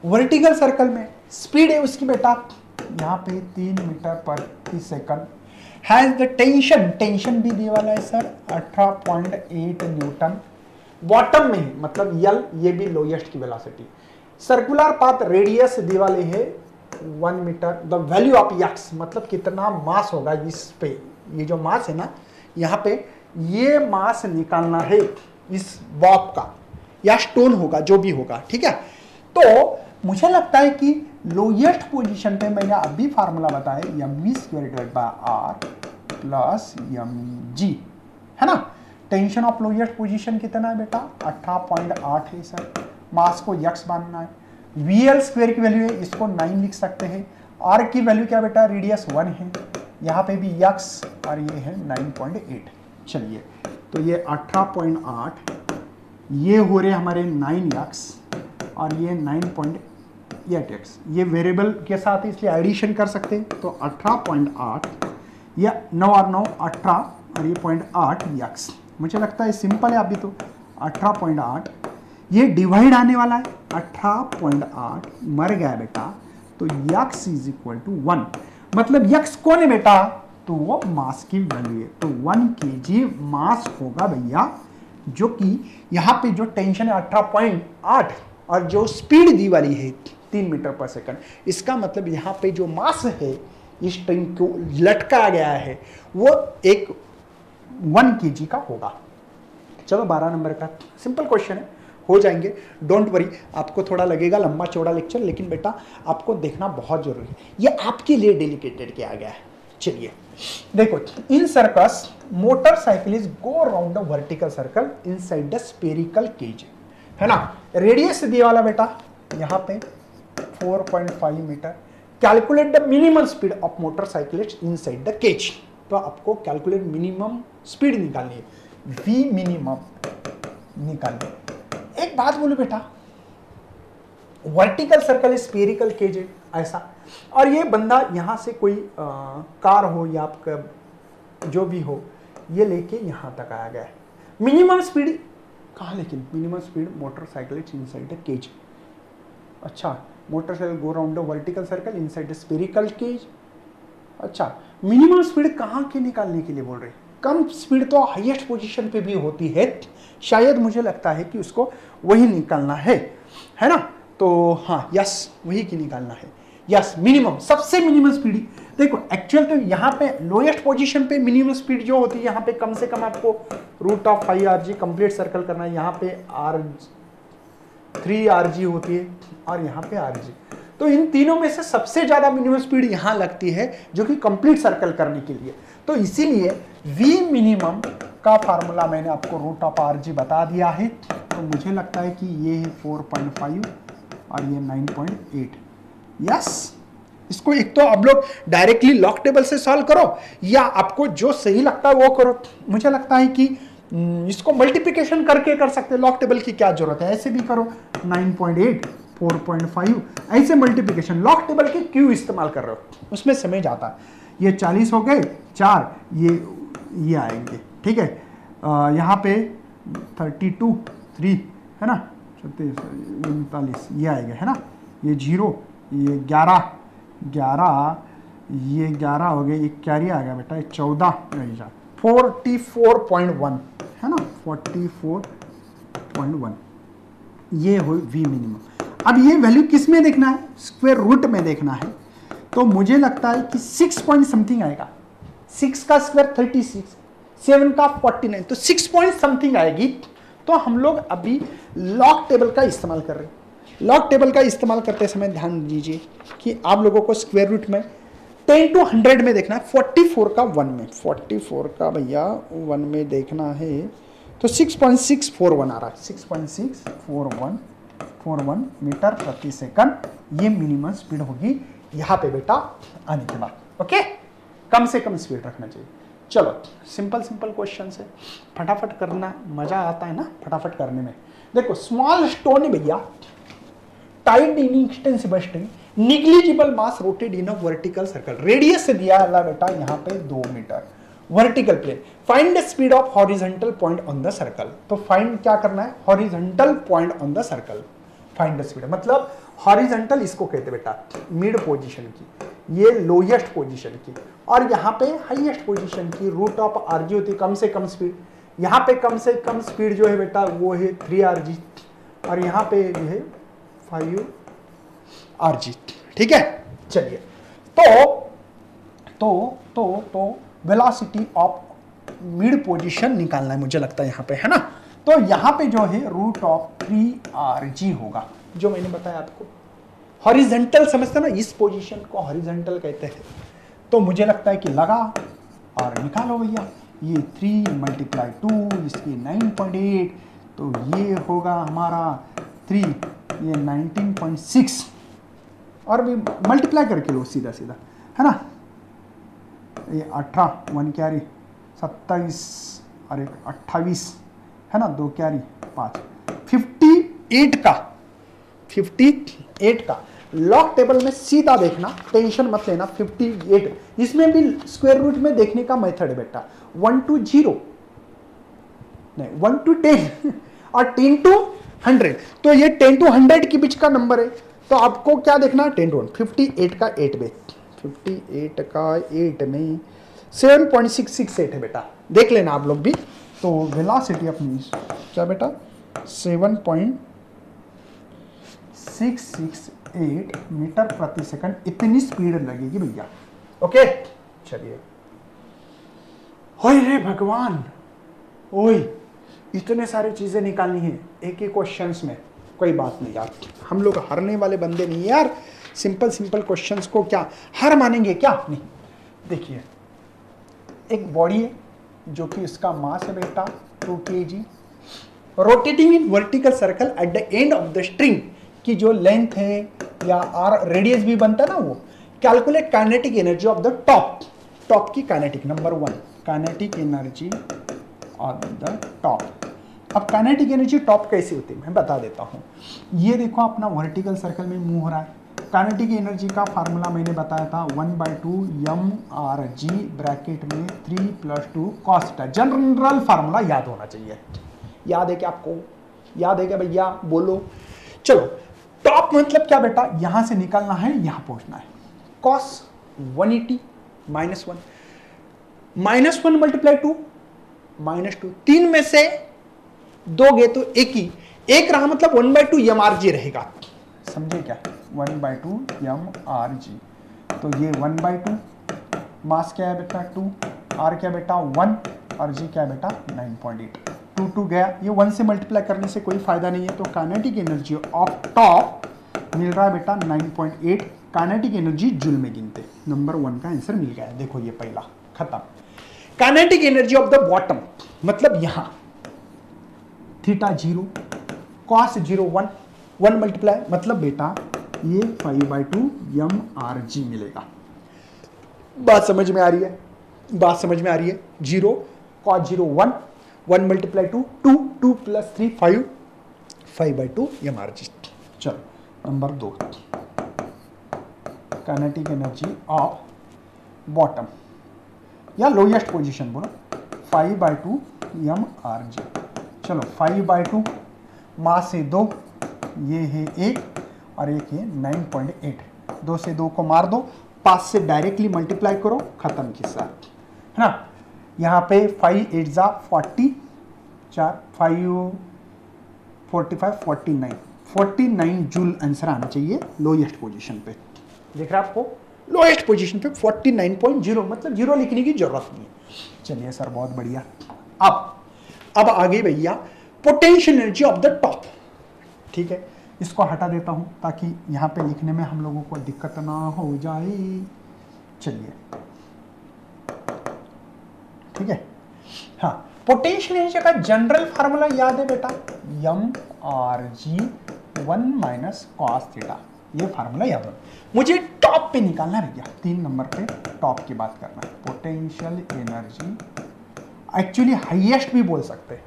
वर्टिकल सर्कल में स्पीड है उसकी बेटा यहाँ पे 3 मीटर प्रति second, has the tension, tension भी दिए वाला है सर 18.8 न्यूटन। बॉटम में मतलब यल, ये भी लोएस्ट की वेलोसिटी। सर्कुलर पाथ रेडियस दिए वाले है 1 metre. The value of x मतलब कितना मास होगा इस पे, ये जो मास है ना यहाँ पे, ये मास निकालना है इस बॉब का या स्टोन होगा जो भी होगा, ठीक है। तो मुझे लगता है कि लोएस्ट पोजीशन पे मैंने अभी फार्मूला बताया mv²/r प्लस mg, है ना। टेंशन ऑफ लोएस्ट पोजीशन कितना है बेटा 18.8 है सर, मास को यक्स मानना है। VL² की वैल्यू है, इसको 9 लिख सकते हैं। R की वैल्यू क्या बेटा, रेडियस 1 है, यहाँ पे भी यक्स और ये है 9.8। चलिए तो ये 18.8, ये हो रहे हमारे 9 यक्स और ये 9.8 8 x, ये वेरिएबल के साथ है इसलिए एडिशन कर सकते हैं। तो 18.8 या 9 और 9 18 और ये 0.8 यक्स। मुझे लगता है सिंपल है अभी तो। 18.8 ये डिवाइड आने वाला है, 18.8 मर गया बेटा, तो यक्स इज इक्वल टू 1। मतलब यक्स कौन है बेटा? तो वो मास की वैल्यू है। तो 1 kg मास होगा भैया, जो कि यहाँ पे जो टेंशन है 18.8 और जो स्पीड दी वाली है 3 मीटर पर सेकंड, इसका मतलब यहाँ पे जो मास है इस ट्रेन को लटकाया गया है वो एक 1 kg का होगा। चलो 12 नंबर का सिंपल क्वेश्चन है, हो जाएंगे, डोंट वरी। आपको थोड़ा लगेगा लंबा चौड़ा लेक्चर, लेकिन बेटा आपको देखना बहुत जरूरी है, ये आपके लिए डेडिकेटेड किया गया है। चलिए देखो, in circus motorcycle go around a vertical circle inside the spherical cage, है ना। रेडियस दिया वाला बेटा यहाँ पे 4.5 metre. Calculate the minimum speed of motorcycle inside the cage. तो आपको कैलकुलेट मिनिमम स्पीड निकालनी है, वी मिनिमम निकालनी है। एक बात बोलो बेटा, वर्टिकल सर्कल स्फेरिकल केज है ऐसा, और ये बंदा यहाँ से कोई कार हो या आपका जो भी हो, ये लेके यहाँ तक आया गया है। मिनिमम स्पीड कहाँ, लेकिन minimum speed motorcycle inside the cage. अच्छा, motorcycle go round the vertical circle inside the spherical cage. अच्छा, मिनिमम स्पीड कहाँ के निकालने के लिए बोल रहे? कम स्पीड तो हाईएस्ट पोजीशन पे भी होती है, शायद मुझे लगता है कि उसको वही निकालना है ना। तो हाँ, यस, वही की निकालना है। यस, मिनिमम, सबसे मिनिमम स्पीड। देखो एक्चुअल तो यहाँ पे लोएस्ट पोजीशन पे मिनिमम स्पीड जो होती है, यहाँ पे कम से कम आपको √5 कंप्लीट सर्कल करना है। यहाँ पे 3 rg होती है और यहाँ पे rg। तो इन तीनों में से सबसे ज्यादा मिनिमम स्पीड यहाँ लगती है, जो कि कंप्लीट सर्कल करने के लिए। तो इसीलिए v मिनिमम का फार्मूला मैंने आपको √rg बता दिया है। तो मुझे लगता है कि ये है 4.5 और ये 9.8। यस, इसको एक तो आप लोग डायरेक्टली लॉग टेबल से सॉल्व करो, या आपको जो सही लगता है वो करो। मुझे लगता है कि इसको मल्टीप्लिकेशन करके कर सकते हैं, लॉग टेबल की क्या जरूरत है, ऐसे भी करो। 9.8 4.5 ऐसे मल्टीप्लिकेशन, लॉग टेबल के क्यों इस्तेमाल कर रहे हो, उसमें समझ आता है। ये 40 हो गए, 4 ये आएंगे, ठीक है। यहाँ पे 32 3 है ना, 36 39 ये आएगा, है ना। ये 0, ये 11 ये 11 हो गए, ये कैरी आ गया बेटा, ये 14 44.1 है ना, 44.1 ये हो वी मिनिमम। अब ये वैल्यू किस में देखना है? स्क्वायर रूट में देखना है। तो मुझे लगता है कि 6 पॉइंट समथिंग आएगा। 6 का स्क्वायर 36, 7 का 49, तो 6 पॉइंट समथिंग आएगी। तो हम लोग अभी लॉग टेबल का इस्तेमाल कर रहे हैं। लॉग टेबल का इस्तेमाल करते समय ध्यान दीजिए कि आप लोगों को स्क्वायर रूट में 10 to 100 में देखना है। 44 का 1 में, 44 का भैया 1 में देखना है, तो 6.641 आ रहा है। 6.641 मीटर प्रति सेकंड ये मिनिमम स्पीड होगी यहाँ पे बेटा आने के बाद। ओके, कम से कम स्पीड रखना चाहिए। चलो, सिंपल क्वेश्चन है, फटाफट करना, मजा आता है ना फटाफट करने में। देखो, स्मॉल स्टोन है भैया, tied in extensible string, negligible mass rotated in a vertical circle. Radius से दिया है बेटा यहाँ पे 2 metre, vertical plane. Find the speed of horizontal point on the circle. तो फाइंड क्या करना है? Horizontal point on the circle, find the speed. मतलब हॉरिजॉन्टल इसको कहते बेटा मिड पोजीशन की, ये लोएस्ट पोजीशन की, और यहाँ पे हाईएस्ट पोजीशन की √rg होती है, कम से कम स्पीड। यहाँ पे कम से कम स्पीड जो है बेटा वो है 3rg, और यहाँ पे जो है 5rg, ठीक है। चलिए, तो वेलोसिटी ऑफ मिड पोजीशन निकालना है मुझे लगता है यहाँ पे, है ना। तो यहाँ पे जो है √3rg होगा, जो मैंने बताया आपको। हॉरिजॉन्टल समझते ना, इस पोजीशन को हॉरिजॉन्टल कहते हैं। तो मुझे लगता है कि लगा और निकालो भैया। ये 3 × 2 इसकी 9.8, तो ये होगा हमारा 3, ये 19.6, और भी मल्टीप्लाई करके लो सीधा सीधा, है ना। ये 18 1 कैरी 27 और एक 28, है ना, 2 कैरी 5, 58 का लॉग टेबल में सीधा देखना, टेंशन मत लेना। 58 इसमें भी स्क्वायर रूट में देखने का मेथड है बेटा, 1 to 0 नहीं 1 to 10 और 10 to 100, तो ये 10 to 100 के बीच का नंबर है, तो आपको क्या देखना है 10 to 1। 58 का 8 में 58 का 8 में 7.668 है बेटा, देख लेना आप लोग भी। तो वेलोसिटी अपनी क्या बेटा 7.668 मीटर प्रति सेकंड, इतनी स्पीड लगेगी भैया। ओके चलिए। ओए रे भगवान, ओए इतने सारी चीजें निकालनी है एक ही क्वेश्चंस में, कोई बात नहीं यार, हम लोग हारने वाले बंदे नहीं यार। सिंपल सिंपल क्वेश्चंस को क्या हार मानेंगे क्या? नहीं। देखिए एक बॉडी है जो कि इसका मास है बेटा 2 kg, rotating in vertical circle at the end of the string की जो लेंथ है या आर रेडियस भी बनता है ना वो। Calculate kinetic energy of the top, top की kinetic, number 1 kinetic energy of the top. अब काइनेटिक एनर्जी टॉप कैसे होती है मैं बता देता हूँ। ये देखो अपना वर्टिकल सर्कल में मूव हो रहा है, काइनेटिक एनर्जी का फार्मूला मैंने बताया था 1/2 mRg ब्रैकेट में 3 + 2 cos थीटा। जनरल फार्मूला याद होना चाहिए। याद है क्या आपको? याद है क्या भैया? बोलो। चलो टॉप मतलब क्या बेटा, यहां से निकलना है यहां पहुंचना है। cos 180 -1 -1 × 2 -2, 3 में से दोगे तो एक ही, एक रहा मतलब 1/2 mRg रहेगा, समझे क्या? 1/2 mRg, तो ये 1/2 मास क्या है बेटा 2, r क्या बेटा 1 और g क्या बेटा 9.8। 2 गया, ये 1 से मल्टीप्लाई करने से कोई फायदा नहीं है, तो काइनेटिक एनर्जी ऑफ टॉप मिल रहा है बेटा 9.8। काइनेटिक एनर्जी जूल में गिनते, नंबर 1 का आंसर मिल गया। देखो ये पहला खत्म। Kinetic energy of the bottom मतलब यहां थीटा 0 cos 0 1 मल्टीप्लाई मतलब बेटा ये 5/2 mRg मिलेगा। बात समझ में आ रही है? बात समझ में आ रही है? 0 cos 0 1 1 × 2 2 2 + 3 5 5/2 mRg। चलो number 2 kinetic energy of bottom या लोएस्ट पोजीशन बोलो 5/2 mRg। चलो 5/2 मास से 2, ये है 1 और एक है 9.8, 2 से 2 को मार दो, 5 से डायरेक्टली मल्टीप्लाई करो, खत्म किस्सा है ना। यहाँ पे 5 8 जा 40, 4 5 45 49 जूल आंसर आना चाहिए लोएस्ट पोजीशन पे। देख रहे आपको लोएस्ट पोजीशन पे 49.0 मतलब 0 लिखने की जरूरत नहीं है। चलिए सर बहुत बढ़िया। अब आगे भैया potential energy of the top, ठीक है, इसको हटा देता हूं ताकि यहां पे लिखने में हम लोगों को दिक्कत ना हो जाए। चलिए ठीक है। हाँ, पोटेंशियल एनर्जी का जनरल फार्मूला याद है बेटा, mRg 1 - cos थीटा, ये फार्मूला याद है। मुझे टॉप पे निकालना है भैया, 3 नंबर पे टॉप की बात करना है। पोटेंशियल एनर्जी एक्चुअली हाईएस्ट भी बोल सकते हैं।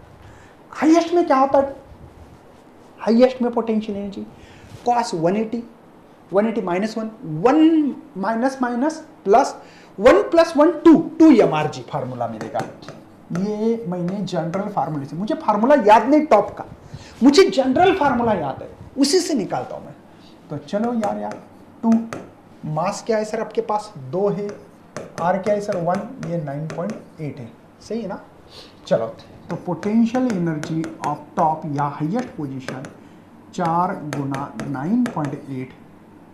हाईएस्ट में क्या होता है? हाईएस्ट में potential energy cos 180 -1 1 minus plus 1 + 1 2 mRg formula मिलेगा। ये मैंने जनरल फार्मूले से, मुझे फार्मूला याद नहीं टॉप का, मुझे जनरल फार्मूला याद है, उसी से निकालता हूं मैं। तो चलो यार 2 मास क्या है सर आपके पास 2 है, r क्या है सर 1, ये 9.8 है, सही है ना। चलो तो पोटेंशियल एनर्जी ऑफ टॉप या हाईएस्ट पोजीशन 4 × 9.8,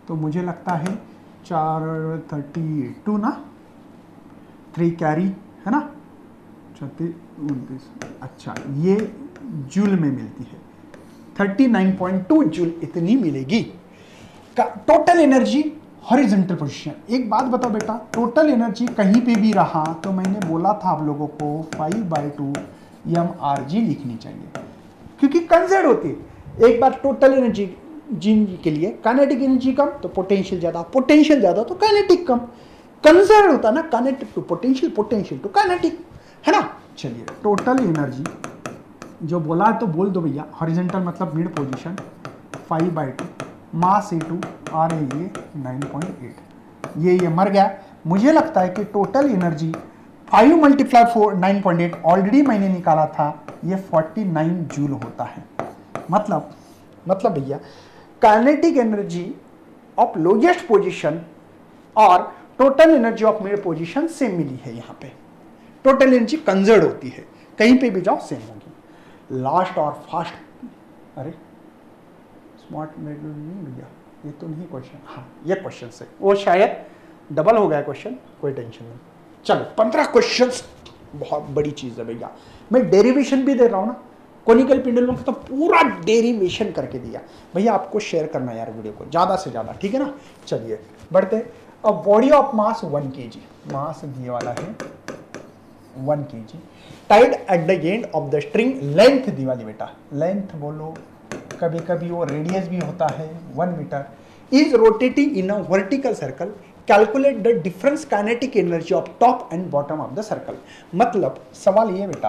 तो मुझे लगता है 432 ना, 3 कैरी है ना, 36 29, अच्छा ये जूल में मिलती है 39.2 जूल इतनी मिलेगी। टोटल एनर्जी हॉरिजॉन्टल पोजीशन, एक बात बताओ बेटा, टोटल एनर्जी कहीं पे भी रहा तो मैंने बोला था आप लोगों को 5/2 mRg लिखनी चाहिए, क्योंकि कंजर्व होती है। एक बार टोटल एनर्जी जिन के लिए काइनेटिक एनर्जी कम तो पोटेंशियल ज्यादा, पोटेंशियल ज्यादा तो काइनेटिक कम, कंजर्व होता ना, kinetic to potential, potential to kinetic, है ना। चलिए टोटल एनर्जी जो बोला है तो बोल दो भैया, हॉरिजॉन्टल मतलब मिड पोजीशन 5/2 मास E2 और ये 9.8, ये मर गया। मुझे लगता है कि टोटल एनर्जी 5 मल्टीप्लाई 4 9.8 ऑलरेडी मैंने निकाला था, ये 49 जूल होता है। मतलब भैया kinetic energy of lowest position और total energy of mid position same मिली है। यहाँ पे टोटल एनर्जी कंजर्व होती है, कहीं पे भी जाओ सेम होगी। लास्ट और फास्ट, अरे स्मार्ट मेथड नहीं भैया, ये तो नहीं क्वेश्चन, हाँ ये क्वेश्चन से वो शायद डबल हो गया क्वेश्चन, कोई टेंशन नहीं। चलो 15 क्वेश्चंस बहुत बड़ी चीज है भैया। मैं डेरिवेशन भी दे रहा हूँ ना, कोनिकल पेंडुलम का तो पूरा डेरिवेशन करके दिया भैया। आपको शेयर करना यार वीडियो को ज़्यादा से ज़्यादा, ठीक है ना। चलिए बढ़ते। अब body of mass 1 kg, mass दिए वाला है 1 kg, tied at the end of the string, length दी वाली बेटा, लेंथ बोलो, कभी कभी वो रेडियस भी होता है 1 metre, is rotating in a vertical circle, calculate the difference kinetic energy of top and bottom of the circle. मतलब सवाल ये बेटा,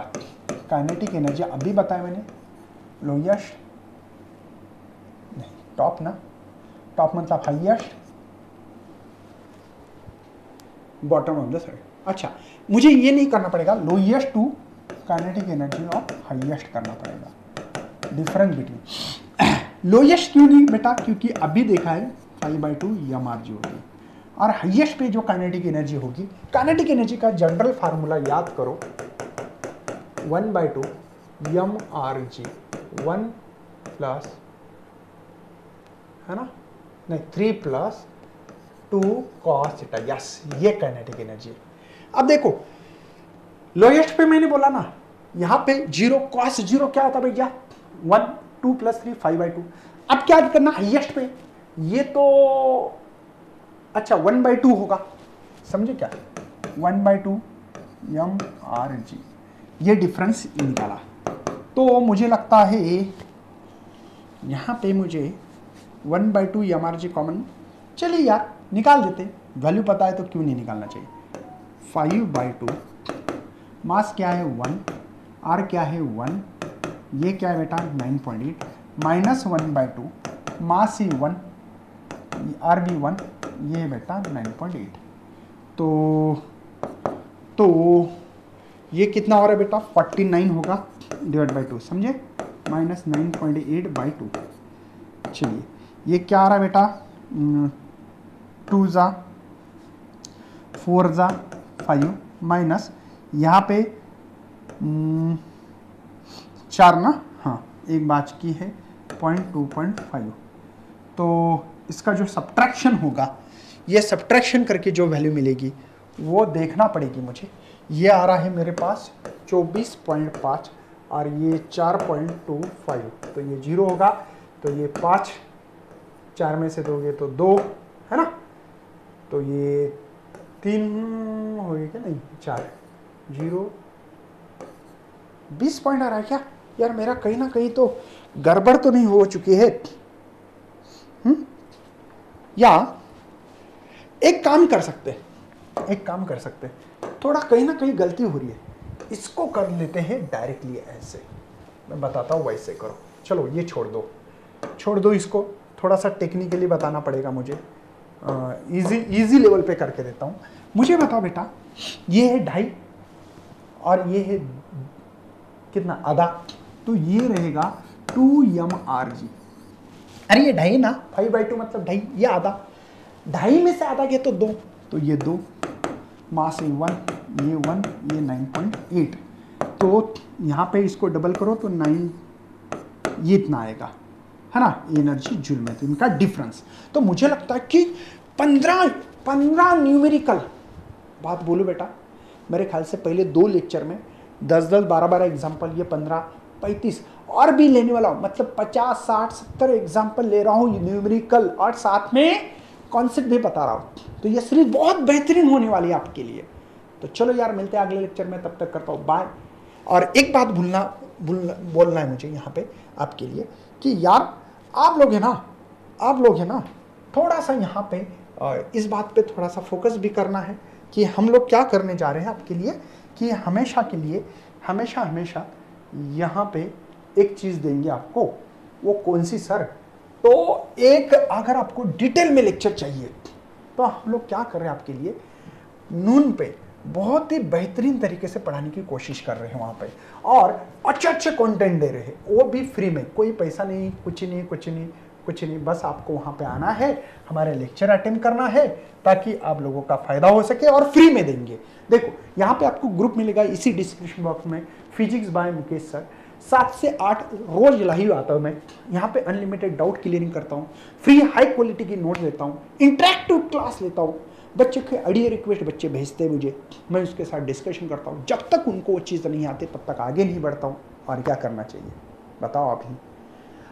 काइनेटिक एनर्जी अभी बताया मैंने, लोएस्ट नहीं टॉप ना, टॉप मतलब highest, bottom of the circle. अच्छा मुझे ये नहीं करना पड़ेगा, lowest to kinetic energy of highest करना पड़ेगा, डिफरेंस बिटवीन। लोएस्ट क्यों नहीं बेटा, क्योंकि अभी देखा है 5/2 mRg होगी, और हाईएस्ट पे जो काइनेटिक एनर्जी होगी, काइनेटिक एनर्जी का जनरल फार्मूला याद करो, 1/2 mRg, 1 प्लस है ना, नहीं 3 प्लस 2 cos थीटा, यस ये काइनेटिक एनर्जी। अब देखो लोएस्ट पे मैंने बोला ना, यहां पे 0 cos 0 क्या होता भैया, 1 2 प्लस 3 5/2। अब क्या करना हाईएस्ट पे, ये तो अच्छा 1/2 होगा, समझे क्या, 1/2 mRg, ये डिफरेंस निकाला। तो मुझे लगता है यहाँ पे मुझे 1/2 mRg कॉमन, चलिए यार निकाल देते, वैल्यू पता है तो क्यों नहीं निकालना चाहिए। 5/2 मास क्या है 1, आर क्या है 1, ये क्या है बेटा 9.8, माइनस 1/2 मास ही 1, आर भी 1, ये बेटा 9.8। तो ये कितना हो रहा है बेटा 49 होगा, डिवाइड बाई 2, समझे, माइनस 9.8/2। चलिए ये क्या आ रहा है बेटा, 2 ज़ा 4 ज़ा 5, माइनस यहाँ पे 4 ना, हाँ एक बात की है 0.2.5। तो इसका जो सब्ट्रैक्शन होगा, ये सब्ट्रैक्शन करके जो वैल्यू मिलेगी वो देखना पड़ेगी मुझे। ये आ रहा है मेरे पास 24.5 और ये 4.25, तो ये 0 होगा, तो ये 5, 4 में से दोगे तो 2 है ना, तो ये 3 होएगा, नहीं 4, 0 20 पॉइंट आ रहा है क्या यार मेरा, कहीं ना कहीं तो गड़बड़ तो नहीं हो चुकी है। या एक काम कर सकते, थोड़ा कहीं ना कहीं गलती हो रही है, इसको कर लेते हैं डायरेक्टली ऐसे, मैं बताता हूँ वैसे करो। चलो ये छोड़ दो इसको, थोड़ा सा टेक्निकली बताना पड़ेगा मुझे, इजी लेवल पे करके देता हूँ। मुझे बताओ बेटा, ये है 2.5 और ये है कितना, आधा, तो ये रहेगा 2 mRg। अरे ये 2.5 ना, 5/2 मतलब 2.5, ये आधा, 2.5 में से आधा गया तो 2, तो ये 2, मास 1, ये 1, ये 9.8, तो यहाँ पे इसको डबल करो तो 9, ये इतना आएगा है ना, एनर्जी जूल में, तो इनका डिफरेंस। तो मुझे लगता है कि 15 न्यूमेरिकल, बात बोलो बेटा, मेरे ख्याल से पहले 2 लेक्चर में 10-10 12-12 एग्जाम्पल, ये 15-35 और भी लेने वाला हूँ, मतलब 50-60-70 एग्जाम्पल ले रहा हूँ न्यूमेरिकल, और साथ में कॉन्सेप्ट भी बता रहा हूँ। तो ये सीरीज बहुत बेहतरीन होने वाली है आपके लिए। तो चलो यार मिलते हैं अगले लेक्चर में, तब तक करता हूँ बाय। और एक बात बोलना है मुझे यहाँ पे आपके लिए कि यार आप लोग है ना थोड़ा सा यहाँ पे इस बात पे थोड़ा सा फोकस भी करना है कि हम लोग क्या करने जा रहे हैं आपके लिए, कि हमेशा के लिए हमेशा यहाँ पे एक चीज़ देंगे आपको, वो कौन सी सर, तो एक अगर आपको डिटेल में लेक्चर चाहिए तो हम लोग क्या कर रहे हैं आपके लिए, नून पे बहुत ही बेहतरीन तरीके से पढ़ाने की कोशिश कर रहे हैं वहाँ पे, और अच्छे अच्छे कंटेंट दे रहे हैं, वो भी फ्री में, कोई पैसा नहीं, कुछ नहीं कुछ नहीं कुछ नहीं, बस आपको वहाँ पे आना है, हमारे लेक्चर अटेंड करना है ताकि आप लोगों का फायदा हो सके, और फ्री में देंगे। देखो यहाँ पे आपको ग्रुप मिलेगा इसी डिस्क्रिप्शन बॉक्स में, फिजिक्स बाय मुकेश सर, 7 से 8 रोज लाइव आता हूँ मैं, यहाँ पे अनलिमिटेड डाउट क्लियरिंग करता हूँ, फ्री हाई क्वालिटी की नोट देता हूँ, इंटरेक्टिव क्लास लेता हूँ, बच्चे के ऑडियो रिक्वेस्ट बच्चे भेजते हैं मुझे, मैं उसके साथ डिस्कशन करता हूँ, जब तक उनको वो चीज़ नहीं आती तब तक आगे नहीं बढ़ता हूँ। और क्या करना चाहिए बताओ आप ही।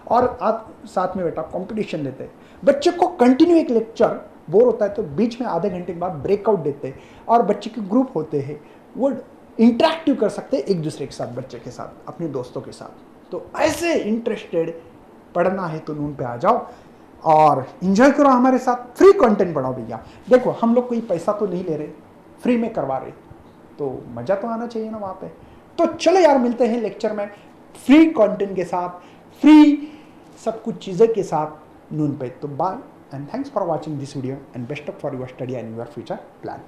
और आप साथ में बेटा कंपटीशन देते हैं, बच्चे को कंटिन्यू एक लेक्चर बोर होता है तो बीच में आधे घंटे के बाद ब्रेकआउट देते हैं, और बच्चे के ग्रुप होते हैं, वो इंटरेक्टिव कर सकते हैं एक दूसरे के साथ, बच्चे के साथ, अपने दोस्तों के साथ। तो ऐसे इंटरेस्टेड पढ़ना है तो नून पे आ जाओ और इंजॉय करो हमारे साथ, फ्री कंटेंट पढ़ाओ भैया। देखो हम लोग कोई पैसा तो नहीं ले रहे, फ्री में करवा रहे, तो मज़ा तो आना चाहिए ना वहाँ पे। तो चलो यार मिलते हैं लेक्चर में फ्री कंटेंट के साथ, फ्री सब कुछ चीज़ें के साथ नून पे। तो bye and thanks for watching this video and best of for your study and your future plan.